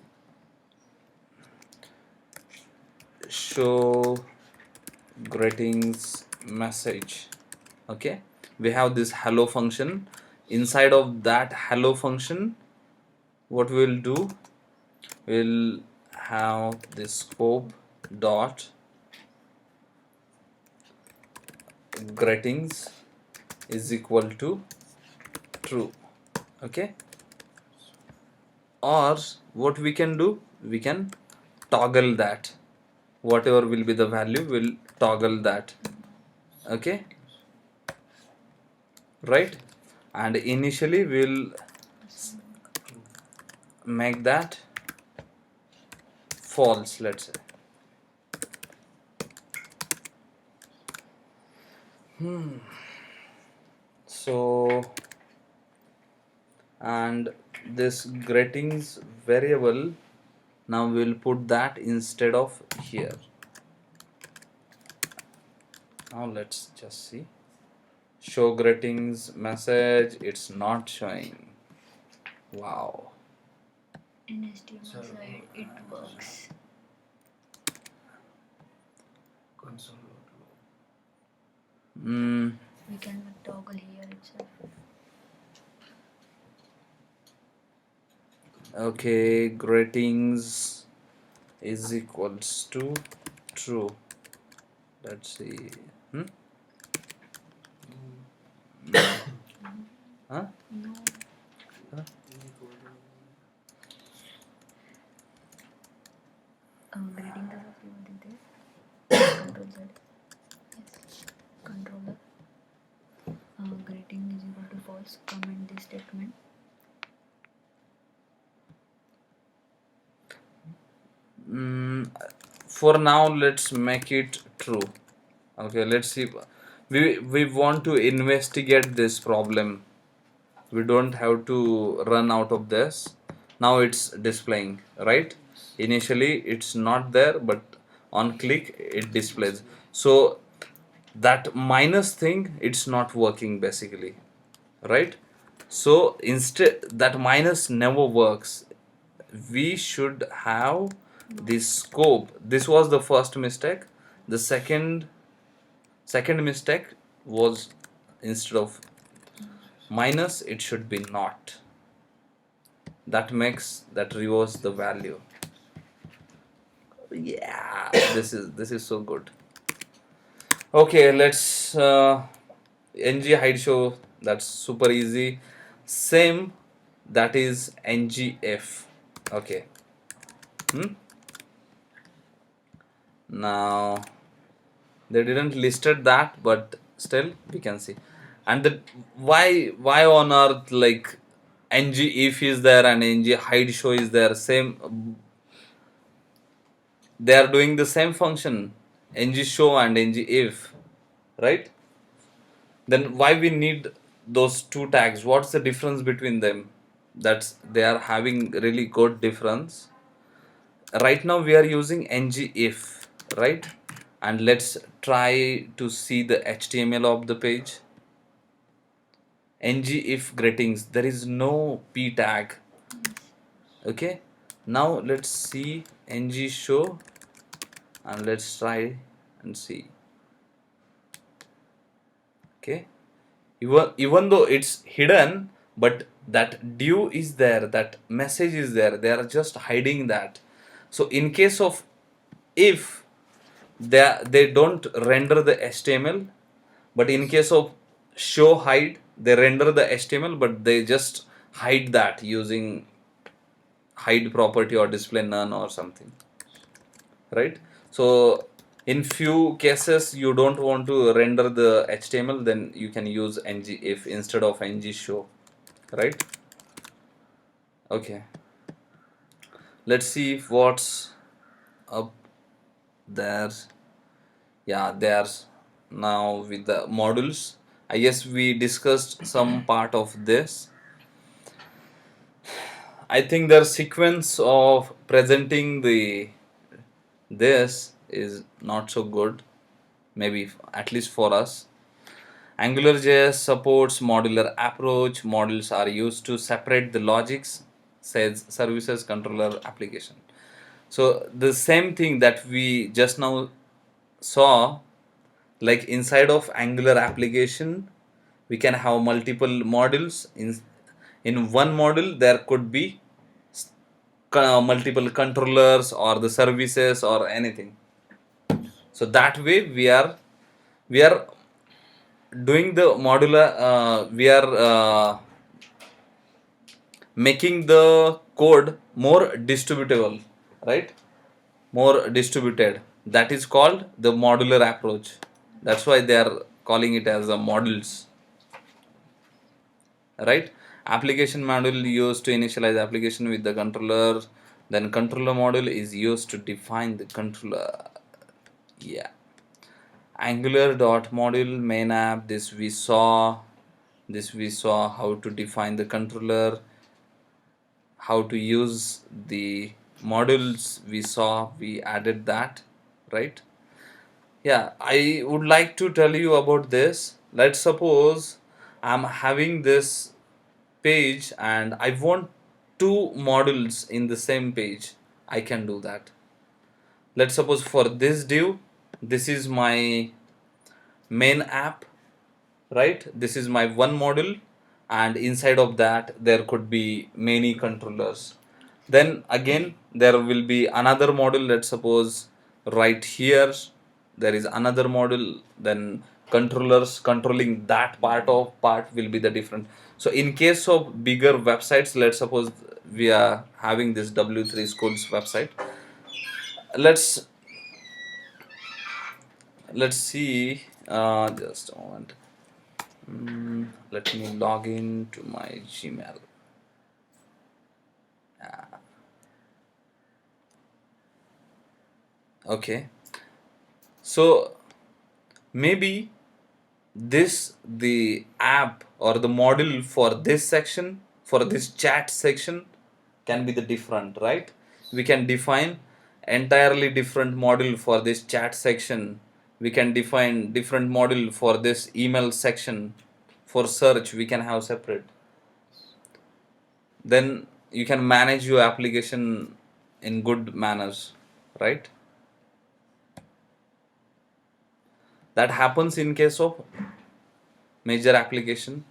show greetings message. Okay, we have this hello function. Inside of that hello function, what we'll do, we'll have this scope dot greetings is equal to true. Okay, or what we can do, we can toggle that. Whatever will be the value, we'll toggle that. Okay, right? And initially we'll make that false, let's say. So, and this greetings variable, now we'll put that instead of here. Now let's just see. Show greetings message, it's not showing. Wow. In HTML Sir, side, it works. console. We can toggle here itself. Okay, greetings is equals to true. Let's see. Huh? No. Greeting the field there. Control Z. Yes. Controller. Greeting is equal to false. Comment this statement. For now, let's make it true. Okay, let's see. We want to investigate this problem. We don't have to run out of this. Now it's displaying, right? Initially it's not there, but on click it displays. So that minus thing, it's not working basically, right? So instead, that minus never works. We should have this scope. This was the first mistake. The second mistake was, instead of minus, it should be not. That makes that reverse the value. Yeah, this is so good. Okay, let's ng hide show. That's super easy. Same, that is ngf. Okay. Now they didn't listed that, but still we can see. And the why on earth, like, ng if is there and ng hide show is there, same, they are doing the same function, ng show and ng if, right? Then why we need those two tags? What's the difference between them? That's, they are having really good difference. Right now we are using ng if, right? And let's try to see the HTML of the page. Ng if greetings, there is no p tag. Okay, now let's see ng show, and let's try and see. Okay, even though it's hidden, but that div is there, that message is there, they are just hiding that. So in case of if they don't render the HTML, but in case of show hide, they render the HTML, but they just hide that using hide property or display none or something, right? So in few cases you don't want to render the HTML, then you can use ngIf instead of show, right? Okay, let's see what's up there. Yeah, there's now with the modules. I guess we discussed some part of this. I think their sequence of presenting the this is not so good, maybe at least for us. AngularJS supports modular approach. Modules are used to separate the logics, says services, controller, application. So the same thing that we just now saw, like inside of Angular application, we can have multiple modules. In one module, there could be multiple controllers or the services or anything. So that way we are doing the modular. We are making the code more distributable, right? More distributed. That is called the modular approach. That's why they are calling it as a modules, right? Application module used to initialize application with the controller. Then controller module is used to define the controller. Yeah. Angular dot module main app. This we saw how to define the controller, how to use the modules. We added that, right? Yeah, I would like to tell you about this. Let's suppose I'm having this page and I want two modules in the same page. I can do that. Let's suppose for this div, this is my main app, right? This is my one module, and inside of that there could be many controllers. Then again there will be another module. Let's suppose right here there is another module, then controllers controlling that part will be the different. So in case of bigger websites, let's suppose we are having this W3 schools website. Let's see, just a moment. Let me log in to my Gmail. Okay, so maybe the app or the module for this section, for this chat section, can be the different, right? We can define entirely different module for this chat section. We can define different module for this email section. For search we can have separate. Then you can manage your application in good manners, right? That happens in case of major application.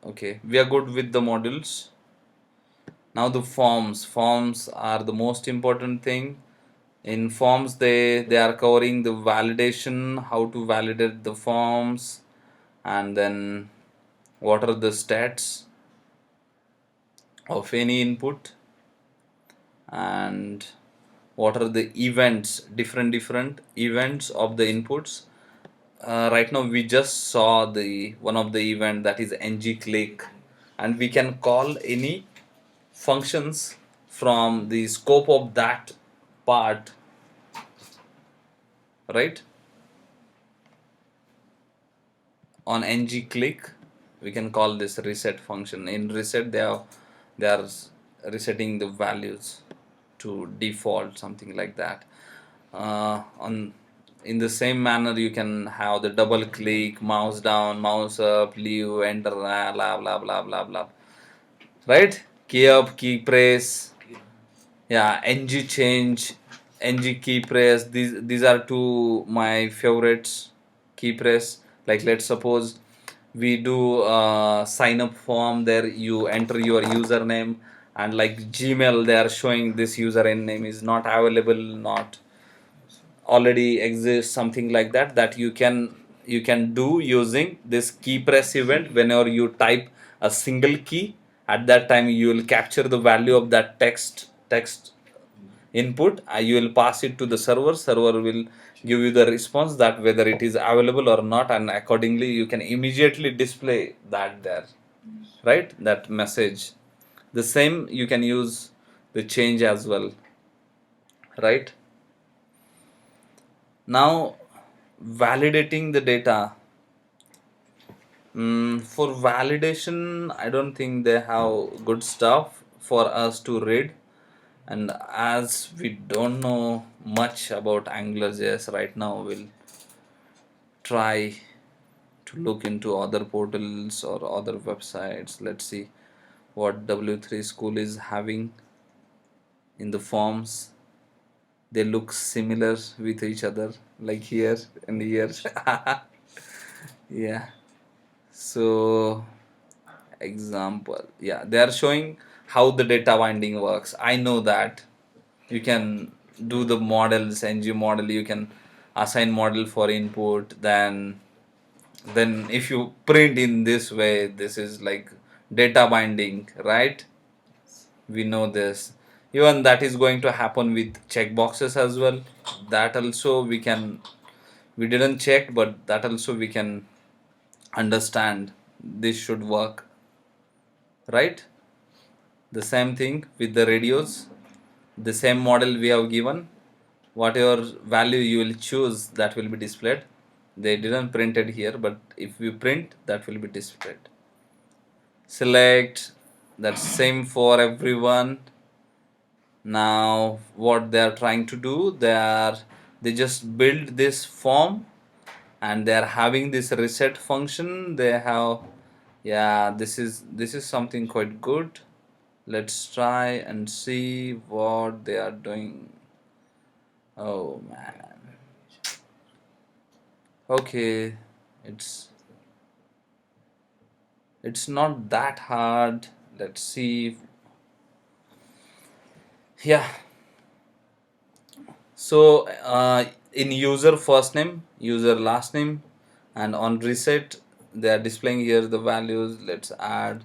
Okay, we are good with the modules. Now the forms are the most important thing. In forms they are covering the validation, how to validate the forms, and then what are the stats of any input, and what are the events, different events of the inputs. Right now we just saw the one of the event, that is ng click, and we can call any functions from the scope of that part, right? On ng click we can call this reset function. In reset they are resetting the values to default, something like that. On In the same manner you can have the double click, mouse down, mouse up, leave, enter, blah blah blah blah blah, right? Key up, key press. Yeah, ng change, ng key press. These are two my favorites. Key press, like let's suppose we do sign up form. There you enter your username and like Gmail, they are showing this user name is not available, not already exists, something like that, that you can do using this key press event. Whenever you type a single key, at that time you will capture the value of that text input, you will pass it to the server will give you the response that whether it is available or not, and accordingly you can immediately display that there, right, that message. The same you can use the change as well, right? Now, validating the data. For validation, I don't think they have good stuff for us to read. And as we don't know much about AngularJS right now, we'll try to look into other portals or other websites. Let's see what W3 school is having in the forms. They look similar with each other, like here and here. Yeah. So, example, yeah, they are showing how the data binding works. I know that you can do the models, ng model, you can assign model for input, then if you print in this way, this is like data binding, right? We know this. Even that is going to happen with checkboxes as well. That also we didn't check, but that also we can understand this should work, right? The same thing with the radios, the same model we have given, whatever value you will choose, that will be displayed. They didn't print it here, but if we print, that will be displayed. Select, that's same for everyone. Now what they are trying to do, they just build this form, and they are having this reset function. They have, yeah, this is something quite good. Let's try and see what they are doing. Oh man. Okay, it's it's not that hard. Let's see. Yeah. So in user first name, user last name, and on reset, they are displaying here the values. Let's add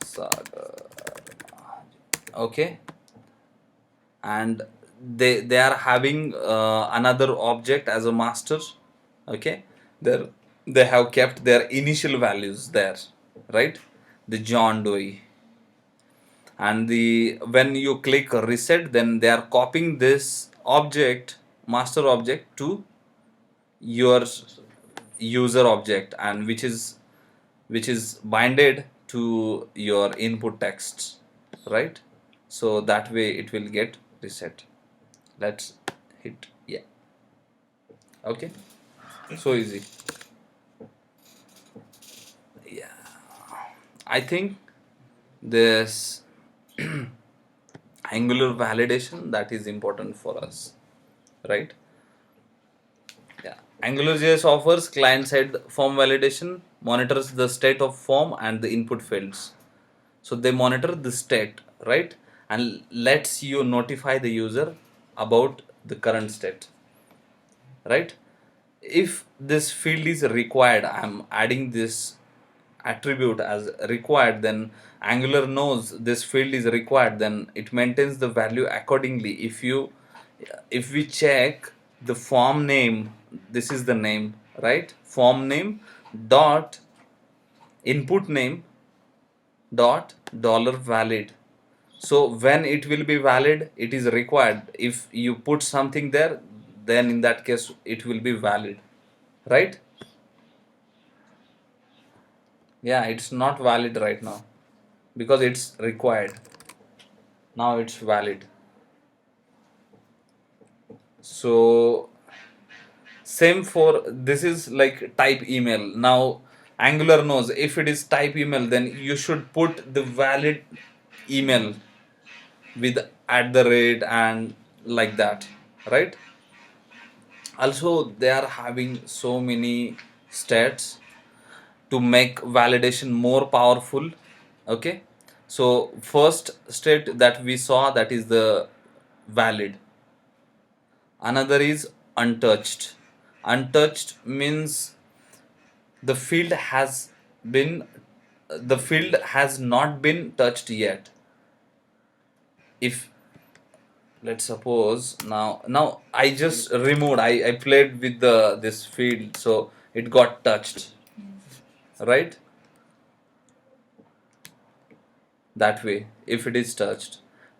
Saga. Okay, and they are having another object as a master. Okay, they have kept their initial values there, right? The John Doe, and the when you click reset, then they are copying this object, master object, to your user object, and which is binded to your input text, right? So that way it will get reset. Let's hit yeah. Okay, so easy. Yeah, I think this Angular validation, that is important for us, right? Yeah, AngularJS offers client-side form validation, monitors the state of form and the input fields. So they monitor the state, right, and lets you notify the user about the current state, right? If this field is required, I'm adding this attribute as required, then Angular knows this field is required, then it maintains the value accordingly. If we check the form name, this is the name, right? Form name dot input name dot dollar valid. So when it will be valid, it is required. If you put something there, then in that case it will be valid, right? Yeah, it's not valid right now because it's required. Now it's valid. So same for this is like type email. Now Angular knows if it is type email, then you should put the valid email with at the rate and like that, right? Also they are having so many stats to make validation more powerful. Okay, So first state that we saw, that is the valid. Another is untouched. Untouched means the field has been the field has not been touched yet. If, let's suppose, now I just removed, I played with the this field, so it got touched, right? That way, if it is touched.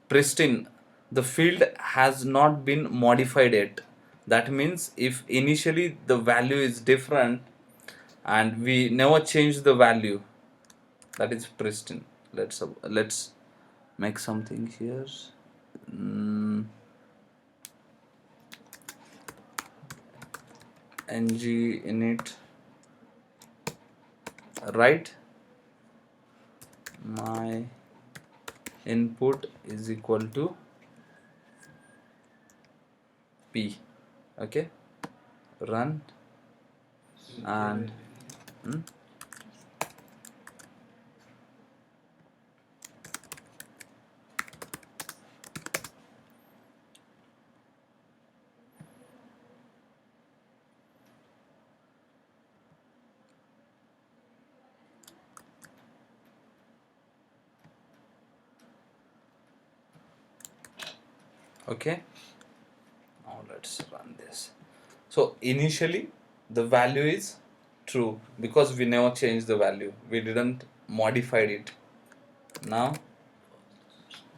Pristine, the field has not been modified yet. That means if initially the value is different and we never change the value, that is pristine. Let's make something here. Ng init, right? My input is equal to p. Okay, run and okay, now let's run this. So initially the value is true because we never changed the value, we didn't modified it. Now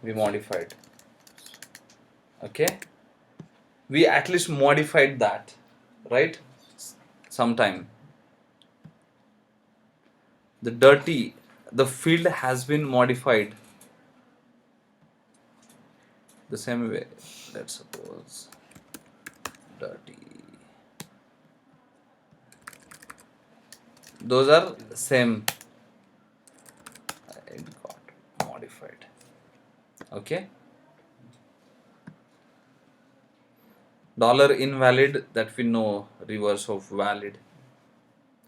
we modified, okay, we at least modified that, right? Sometime the dirty, the field has been modified the same way. Let's suppose dirty, those are same, it got modified, okay. Dollar invalid, that we know reverse of valid,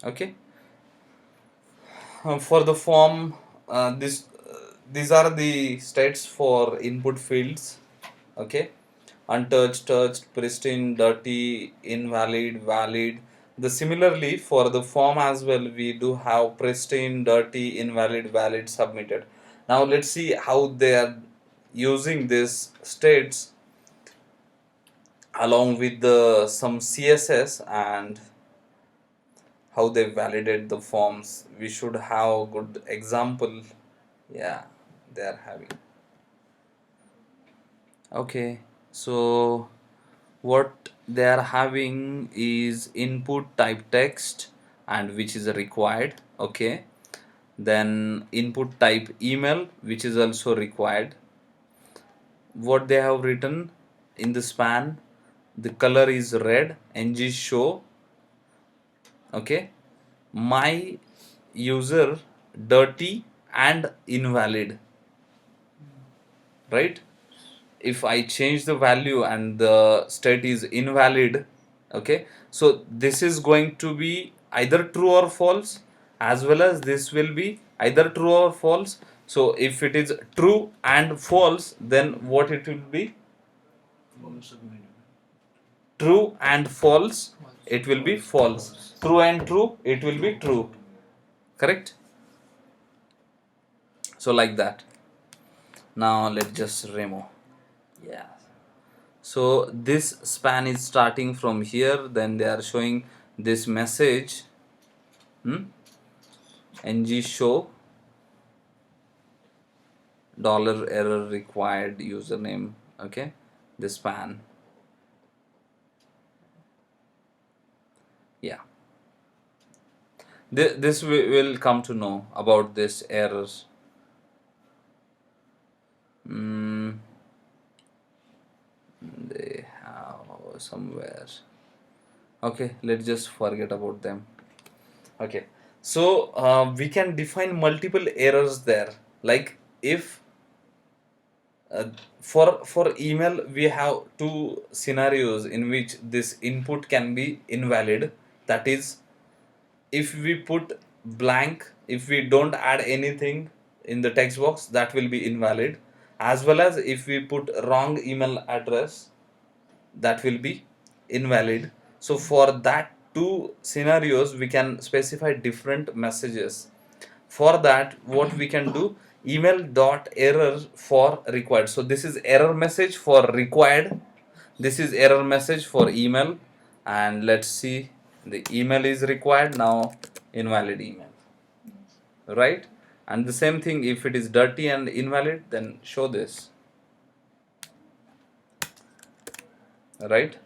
okay. For the form, these are the states for input fields, okay. Untouched, touched, pristine, dirty, invalid, valid. The similarly for the form as well, we do have pristine, dirty, invalid, valid, submitted. Now let's see how they are using these states along with the some CSS and how they validate the forms. We should have good example. Yeah, they are having. Okay, so what they are having is input type text, and which is required, okay. Then input type email, which is also required. What they have written in the span, the color is red, ng show, okay. My user dirty and invalid, right? If I change the value and the state is invalid, okay, so this is going to be either true or false, as well as this will be either true or false. So if it is true and false, then what it will be? True and false, it will be false. True and true, it will be true. Correct? So like that. Now let's just remove. Yeah. So this span is starting from here, then they are showing this message, ng show dollar error required username, okay, the span. Yeah, this we will come to know about this errors. They have somewhere, okay, let's just forget about them. Okay, so we can define multiple errors there, like if for email we have two scenarios in which this input can be invalid. That is, if we put blank, if we don't add anything, in the text box, that will be invalid, as well as if we put wrong email address, that will be invalid. So for that two scenarios we can specify different messages. For that, what we can do, email dot error for required. So this is error message for required, this is error message for email, and let's see, the email is required, now invalid email, right? And the same thing, if it is dirty and invalid, then show this, right?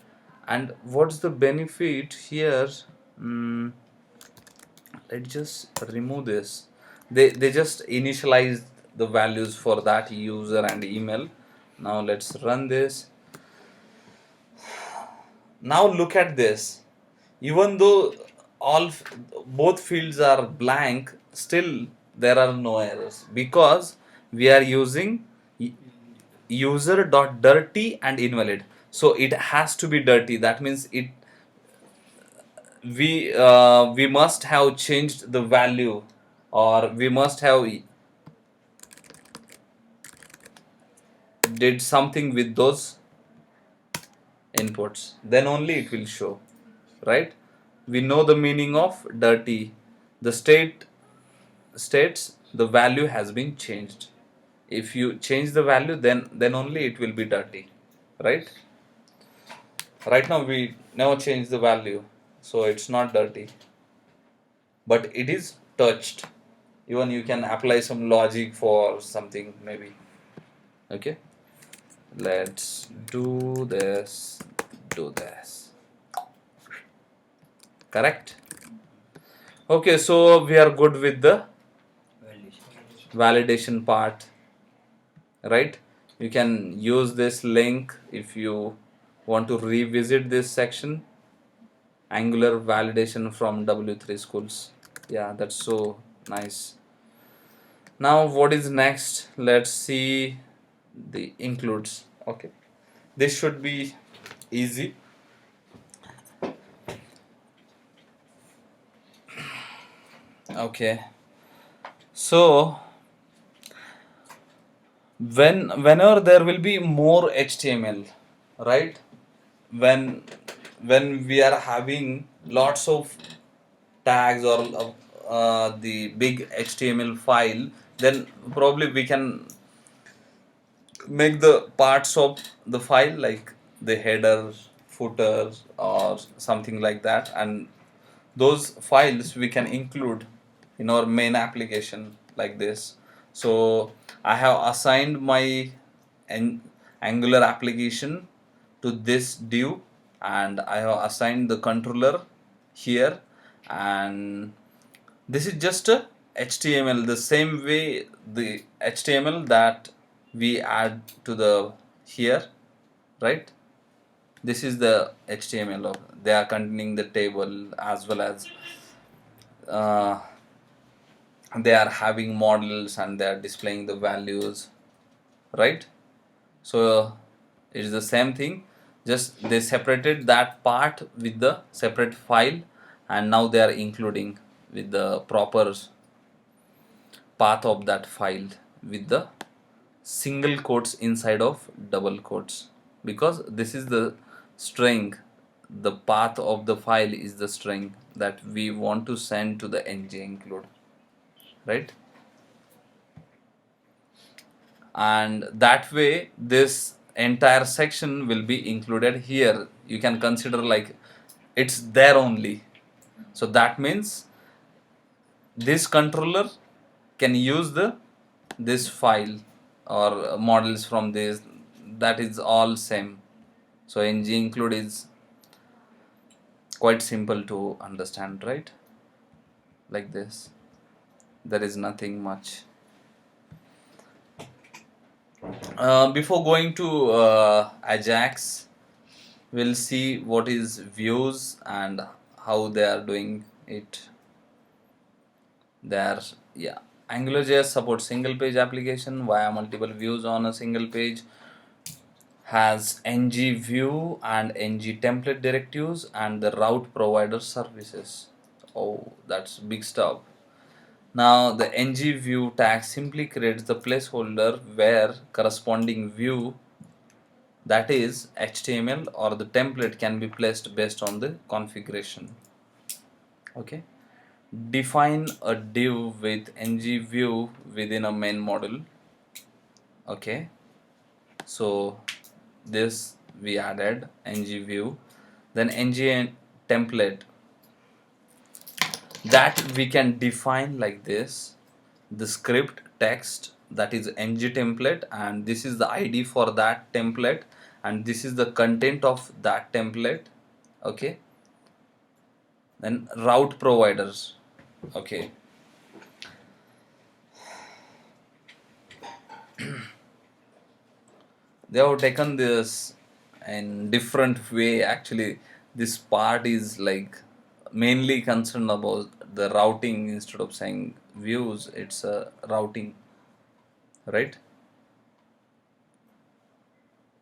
And what's the benefit here? Let's just remove this. They just initialize the values for that user and email. Now let's run this. Now look at this. Even though both fields are blank, still there are no errors because we are using user dot dirty and invalid. So it has to be dirty. That means we must have changed the value, or we must have did something with those inputs, then only it will show, right? We know the meaning of dirty. The state states the value has been changed. If you change the value, then only it will be dirty, right? Right now we never change the value, so it's not dirty, but it is touched. Even you can apply some logic for something maybe. Okay, let's do this, correct? Okay, so we are good with the validation part, right? You can use this link if you want to revisit this section, Angular validation from W3 schools. Yeah, that's so nice. Now what is next? Let's see the includes. Okay, this should be easy. Okay, so whenever there will be more HTML, right? when when we are having lots of tags or the big HTML file, then probably we can make the parts of the file like the header, footer, or something like that, and those files we can include in our main application like this. So I have assigned my Angular application to this div, and I have assigned the controller here, and this is just a HTML, the same way the HTML that we add to the here, right? This is the HTML of, they are containing the table, as well as uh, they are having models and they are displaying the values, right? So it's the same thing, just they separated that part with the separate file, and now they are including with the proper path of that file with the single quotes inside of double quotes, because this is the string, the path of the file is the string that we want to send to the ng include, right? And that way this entire section will be included here. You can consider like it's there only. So that means this controller can use this file or models from this, that is all same. So ng include is quite simple to understand, right? Like this, there is nothing much. Before going to Ajax, we'll see what is views and how they are doing it there. Yeah, AngularJS supports single page application via multiple views on a single page, has ng view and ng template directives and the route provider services. Oh, that's big stuff. Now the ng view tag simply creates the placeholder where corresponding view, that is HTML or the template, can be placed based on the configuration. Okay, define a div with ng view within a main module. Okay, so this we added ng view, then ng template, that we can define like this: the script text, that is ng template, and this is the id for that template, and this is the content of that template. Okay, then route providers. Okay, they have taken this in different way. Actually, this part is like mainly concerned about the routing. Instead of saying views, it's a routing, right?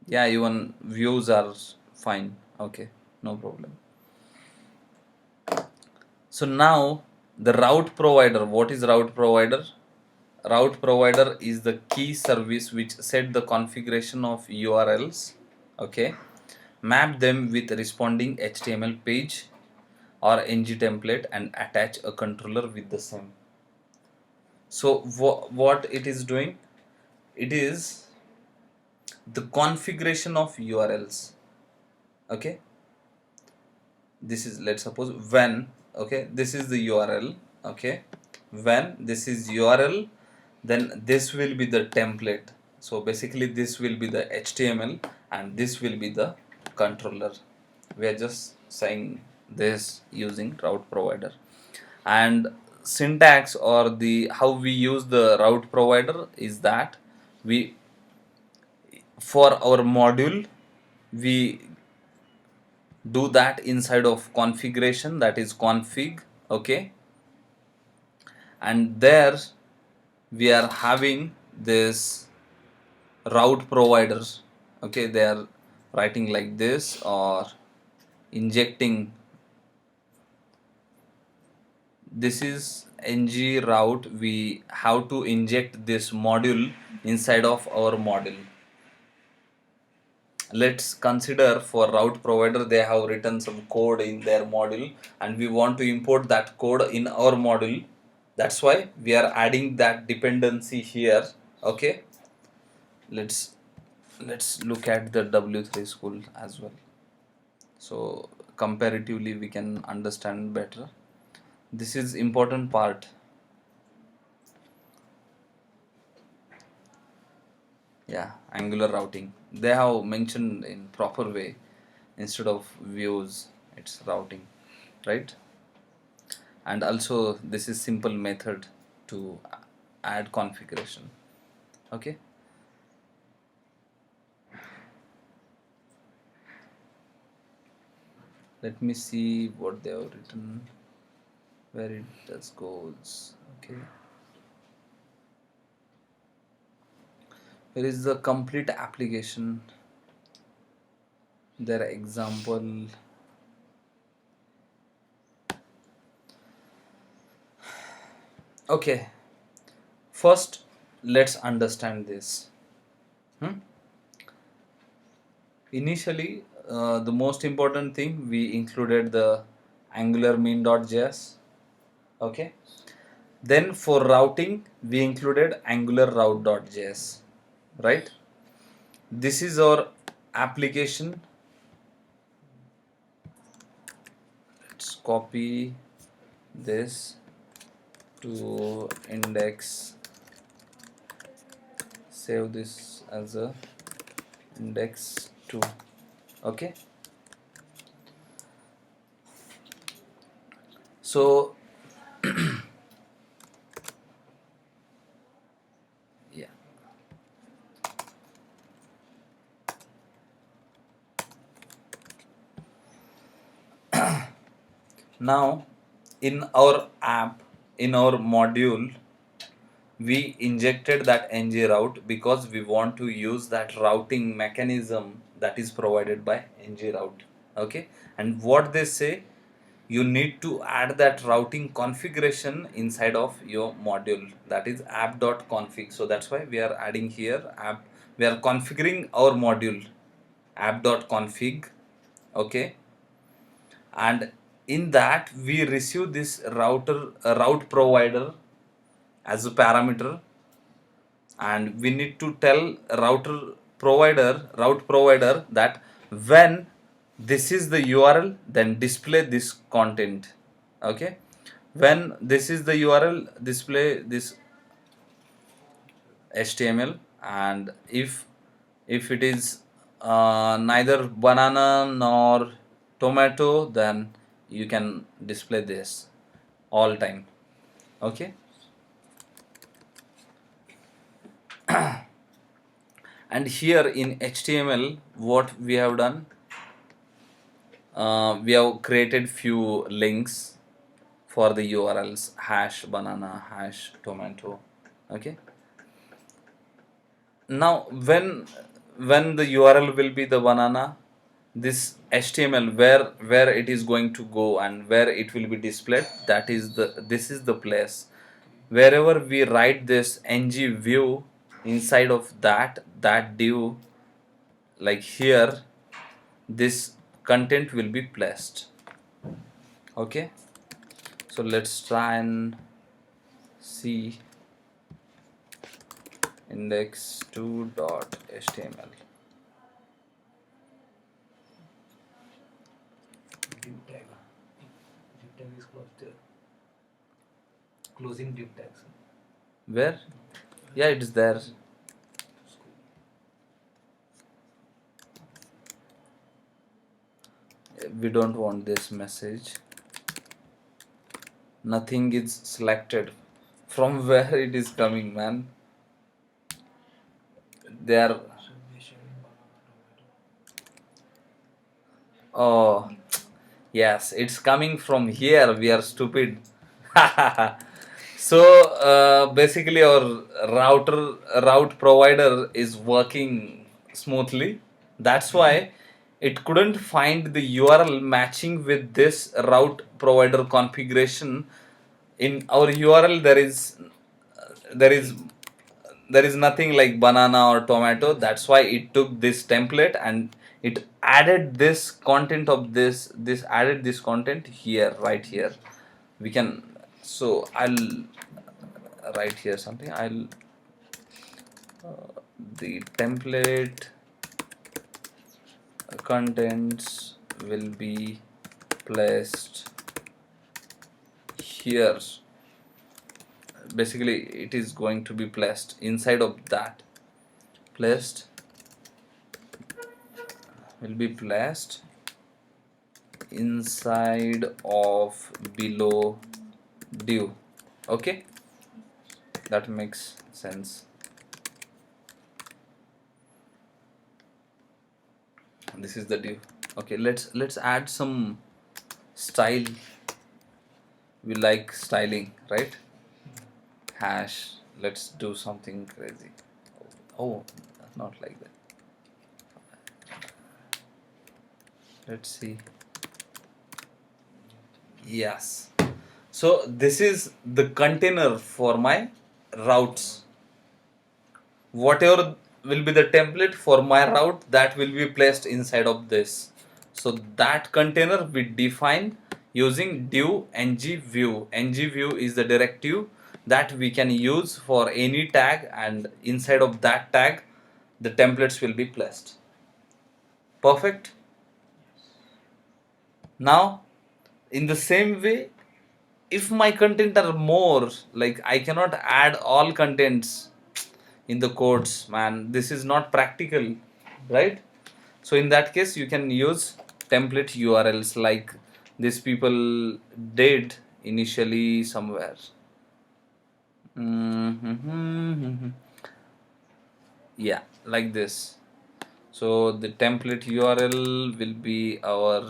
Yeah, even views are fine. Okay, no problem. So now the route provider, what is route provider? Route provider is the key service which set the configuration of URLs, okay, map them with responding HTML page or ng template, and attach a controller with the same. So what it is doing? It is the configuration of URLs. Okay, this is, let's suppose, when, okay, this is the URL. Okay, when this is URL, then this will be the template. So basically this will be the HTML and this will be the controller. We are just saying this using route provider. And syntax, or the how we use the route provider, is that we, for our module, we do that inside of configuration, that is config. Okay, and there we are having this route providers. Okay, they are writing like this, or injecting, this is ng route, we have to inject this module inside of our module. Let's consider, for route provider, they have written some code in their module and we want to import that code in our module. That's why we are adding that dependency here. Okay, let's look at the W3 school as well, so comparatively we can understand better. This is important part. Yeah, angular routing, they have mentioned in proper way. Instead of views, it's routing, right? And also this is simple method to add configuration. Okay, let me see what they have written, where it does goes. Okay, here is the complete application, their example. Okay, first let's understand this. Initially, the most important thing, we included the angular main.js. Okay, then for routing we included angular route.js, right? This is our application. Let's copy this to index, save this as a index 2. Okay, so yeah, now in our app, in our module, we injected that ng route because we want to use that routing mechanism that is provided by ng route. Okay, and what they say, you need to add that routing configuration inside of your module, that is app.config. So that's why we are adding here app, we are configuring our module app.config. Okay, and in that we receive this route provider as a parameter, and we need to tell route provider that when this is the URL, then display this content. Okay, when this is the URL, display this HTML, and if it is neither banana nor tomato, then you can display this all time. Okay, and here in HTML what we have done, we have created few links for the URLs hash banana, hash tomato. Okay, now when the URL will be the banana, this HTML where it is going to go and where it will be displayed, that is this is the place wherever we write this ng view inside of that div, like here this content will be placed. Okay, so let's try and see index2.html. Div tag. Div tag is closed there. Closing div tags. Where? Yeah, it is there. We don't want this message. Nothing is selected. From where it is coming, man? They are. Submission banana tomato. Oh, yes, it's coming from here. We are stupid. So basically, our route provider is working smoothly. That's why it couldn't find the URL matching with this route provider configuration. In our URL, there is there is nothing like banana or tomato. That's why it took this template and it added this content of this added this content here, right here. We can, so I'll write here something. I'll the template contents will be placed here. Basically it is going to be placed inside of that. Placed will be placed inside of below div. Okay, that makes sense. This is the div. Okay, let's add some style. We like styling, right? Hash, let's do something crazy. Oh, not like that. Let's see. Yes, so this is the container for my routes. Whatever will be the template for my route, that will be placed inside of this. So that container we define using div ng view. Ng view is the directive that we can use for any tag, and inside of that tag the templates will be placed. Perfect. Now in the same way, if my content are more, like I cannot add all contents in the codes, man, this is not practical, right? So in that case you can use template URLs like these people did initially somewhere. Yeah, like this. So the template URL will be our,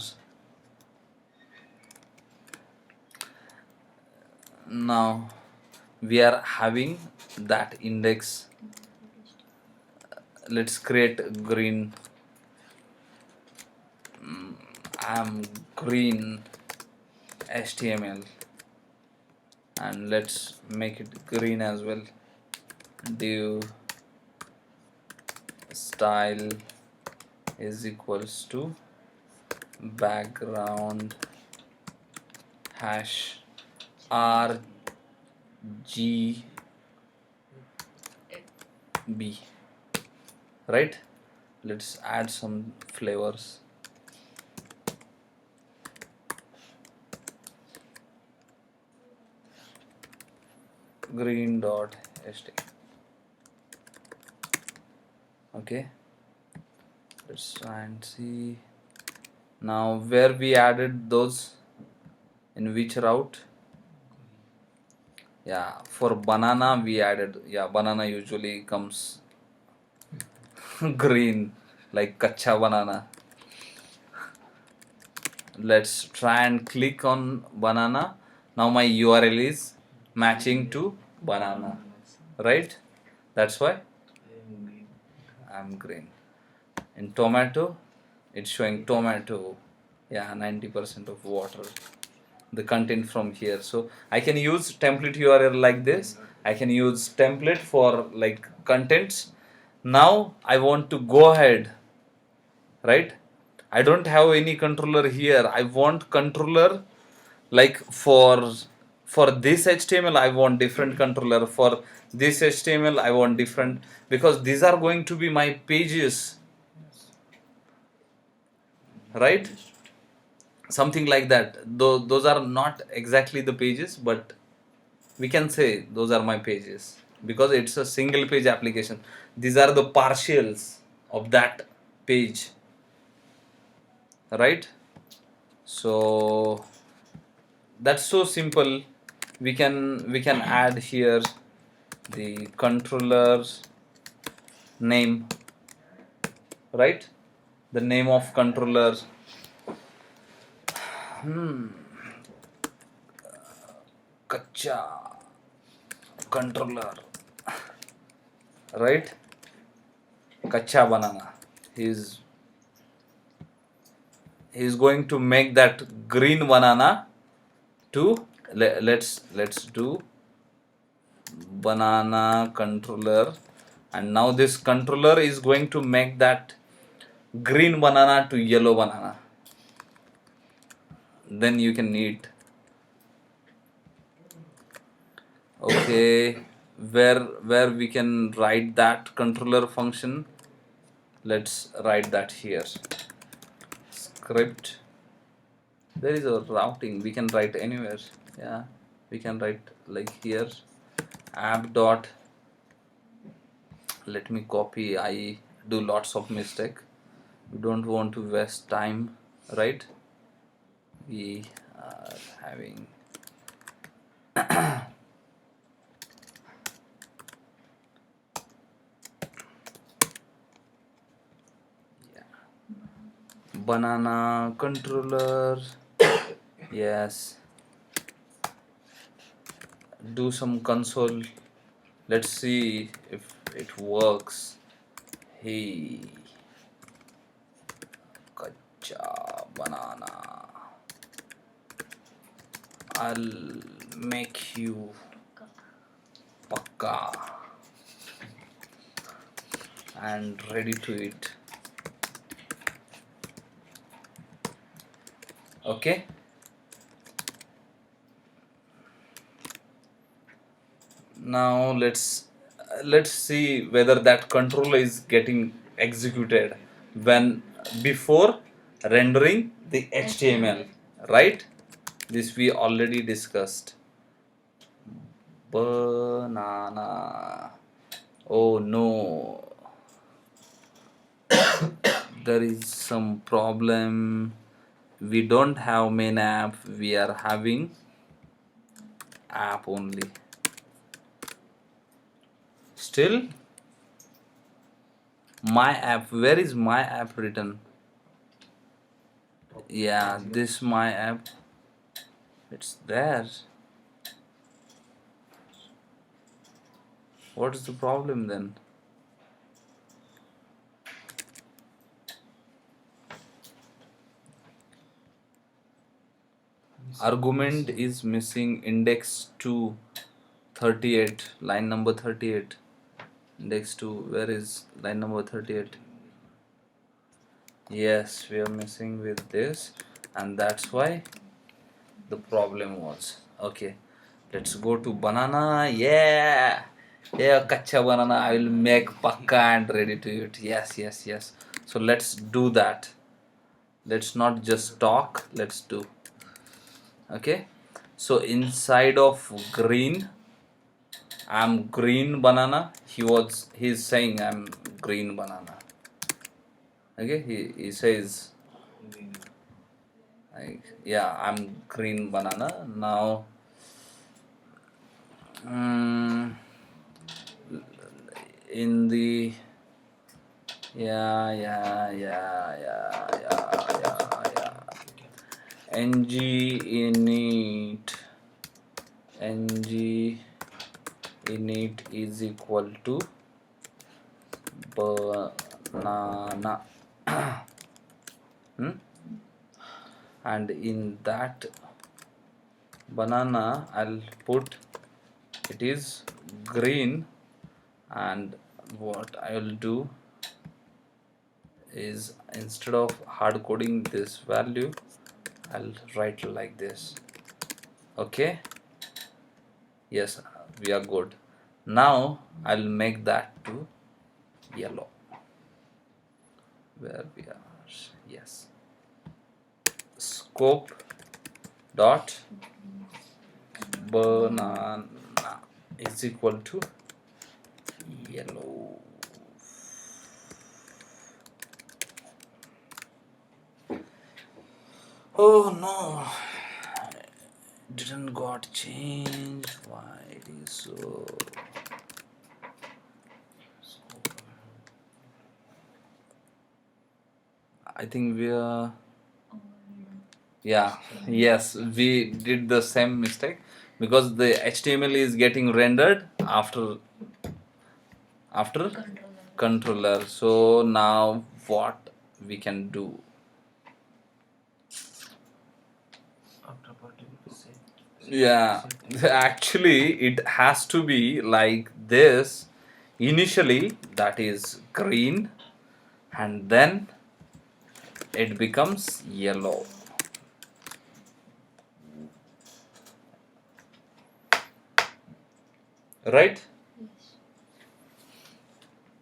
now we are having that index. Let's create green. I'm green HTML, and let's make it green as well. Div style is equals to background hash RGB, right? Let's add some flavors. Green.ht. Okay, let's try and see now where we added those, in which route. Yeah, for banana we added, yeah, banana usually comes green like kacha banana. Let's try and click on banana. Now my URL is matching to banana, right? That's why I'm green. In tomato, it's showing tomato. Yeah, 90% of water. The content from here. So I can use template URL like this. I can use template for like contents. Now I want to go ahead, right? I don't have any controller here. I want controller like for this HTML I want different controller, for this HTML I want different, because these are going to be my pages, right? Something like that. Those are not exactly the pages, but we can say those are my pages because it's a single page application. These are the partials of that page, right? So that's so simple. We can add here the controller's name, right? The name of controller. Kacha controller, right? Kacha banana. He's he's going to make that green banana to let's do banana controller, and now this controller is going to make that green banana to yellow banana. Then you can eat. Okay, where we can write that controller function, let's write that here. Script, there is a routing, we can write anywhere. Yeah, we can write like here, app dot, let me copy, I do lots of mistake, we don't want to waste time, right? We are having banana controller. Yes, do some console, let's see if it works. Hey, kacha banana, I'll make you pakka and ready to eat. Okay, now let's see whether that controller is getting executed when before rendering the HTML, right? This we already discussed. Banana, oh no, there is some problem. We don't have main app, we are having app only. Still my app, where is my app written? Yeah, this my app, it's there. What is the problem then? argument is missing index to 38, line number 38. Index to, where is line number 38? Yes, we are missing with this, and that's why the problem was. Okay, let's go to banana. Yeah, kacha banana. I will make pakka and ready to eat. Yes. So let's do that. Let's not just talk. Let's do. Okay. So inside of green, I'm green banana. He's saying I'm green banana. Okay. He says, yeah, I'm green banana now. In the ng init is equal to banana. And in that banana I'll put it is green, and what I will do is, instead of hard coding this value, I'll write like this. Okay, yes, we are good. Now I'll make that to yellow, where we are. Yes, scope dot banana is equal to yellow. Oh no, didn't got changed. Why it is so? I think we are. Yeah, yes, we did the same mistake because the HTML is getting rendered after controller. So now what we can do? After particular set. Yeah, actually it has to be like this. Initially that is green, and then it becomes yellow. Right?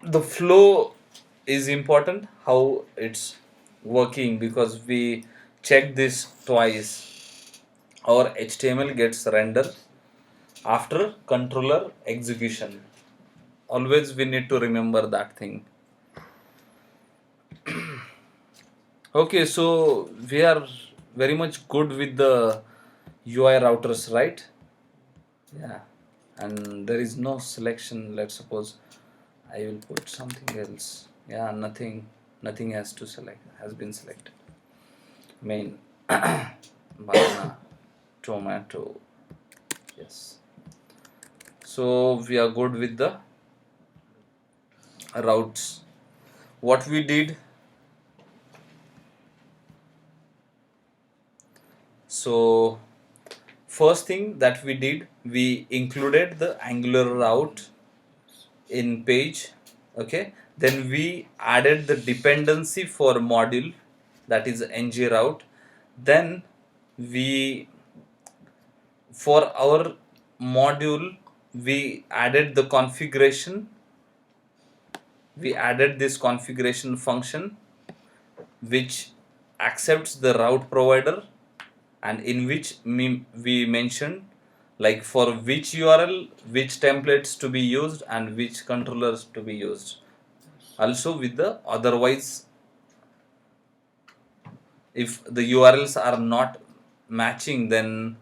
The flow is important, how it's working, because we check this twice. Our HTML gets rendered after controller execution. Always we need to remember that thing. Okay, so we are very much good with the UI routers, right? Yeah, and there is no selection. Let's suppose I will put something else. Yeah, nothing has been selected. Main banana, tomato. Yes. So we are good with the routes. What we did, so first thing that we did, we included the Angular route in page. Okay, then we added the dependency for module, that is ng route. Then we, for our module, we added the configuration. We added this configuration function which accepts the route provider, and in which we mentioned like for which URL which templates to be used and which controllers to be used. Also with the otherwise, if the URLs are not matching, then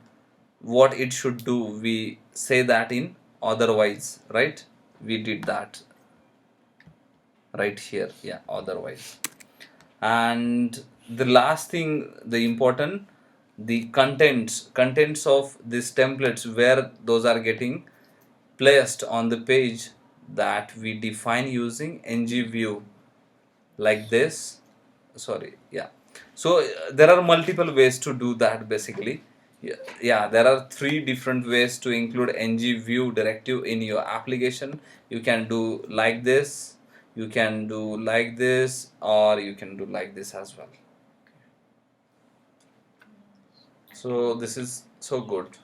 what it should do, we say that in otherwise, right? We did that right here. Yeah, otherwise. And the last thing, the important, the contents of these templates, where those are getting placed on the page, that we define using ng view, like this. Sorry, yeah. So there are multiple ways to do that. Basically, Yeah, there are three different ways to include ng view directive in your application. You can do like this, you can do like this, or you can do like this as well. So this is so good.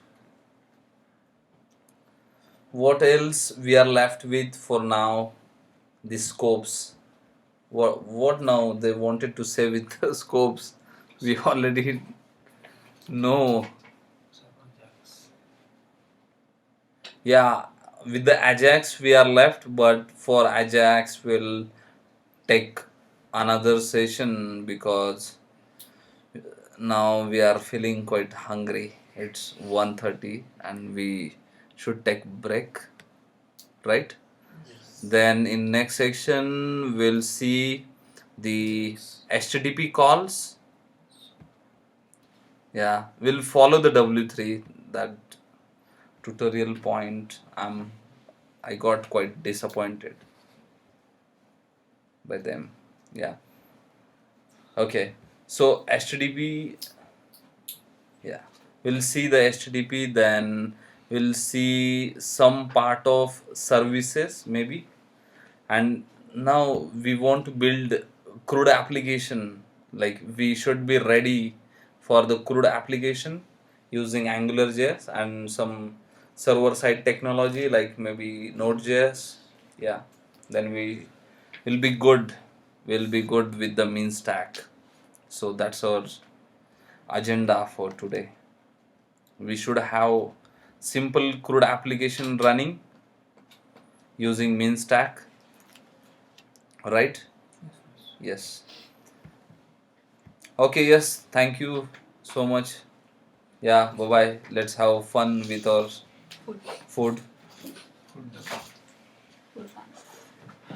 What else we are left with for now? The scopes. What now they wanted to say with the scopes? We already know. Sir, Ajax. Yeah, with the Ajax we are left, but for Ajax we'll take another session because now we are feeling quite hungry. It's 1:30 and we should take break, right? Yes. Then in next section we'll see the HTTP calls. Yeah, we'll follow the W3 that tutorial point. I got quite disappointed by them. Yeah. Okay. So HTTP, yeah. We'll see the HTTP, then we'll see some part of services maybe. And now we want to build CRUD application. Like we should be ready for the CRUD application using AngularJS and some server side technology like maybe Node.js. Yeah. Then we will be good. We'll be good with the mean stack. So that's our agenda for today. We should have simple CRUD application running using mean stack, right? Yes. Okay, yes, thank you so much. Yeah, bye bye. Let's have fun with our Food. food. Food.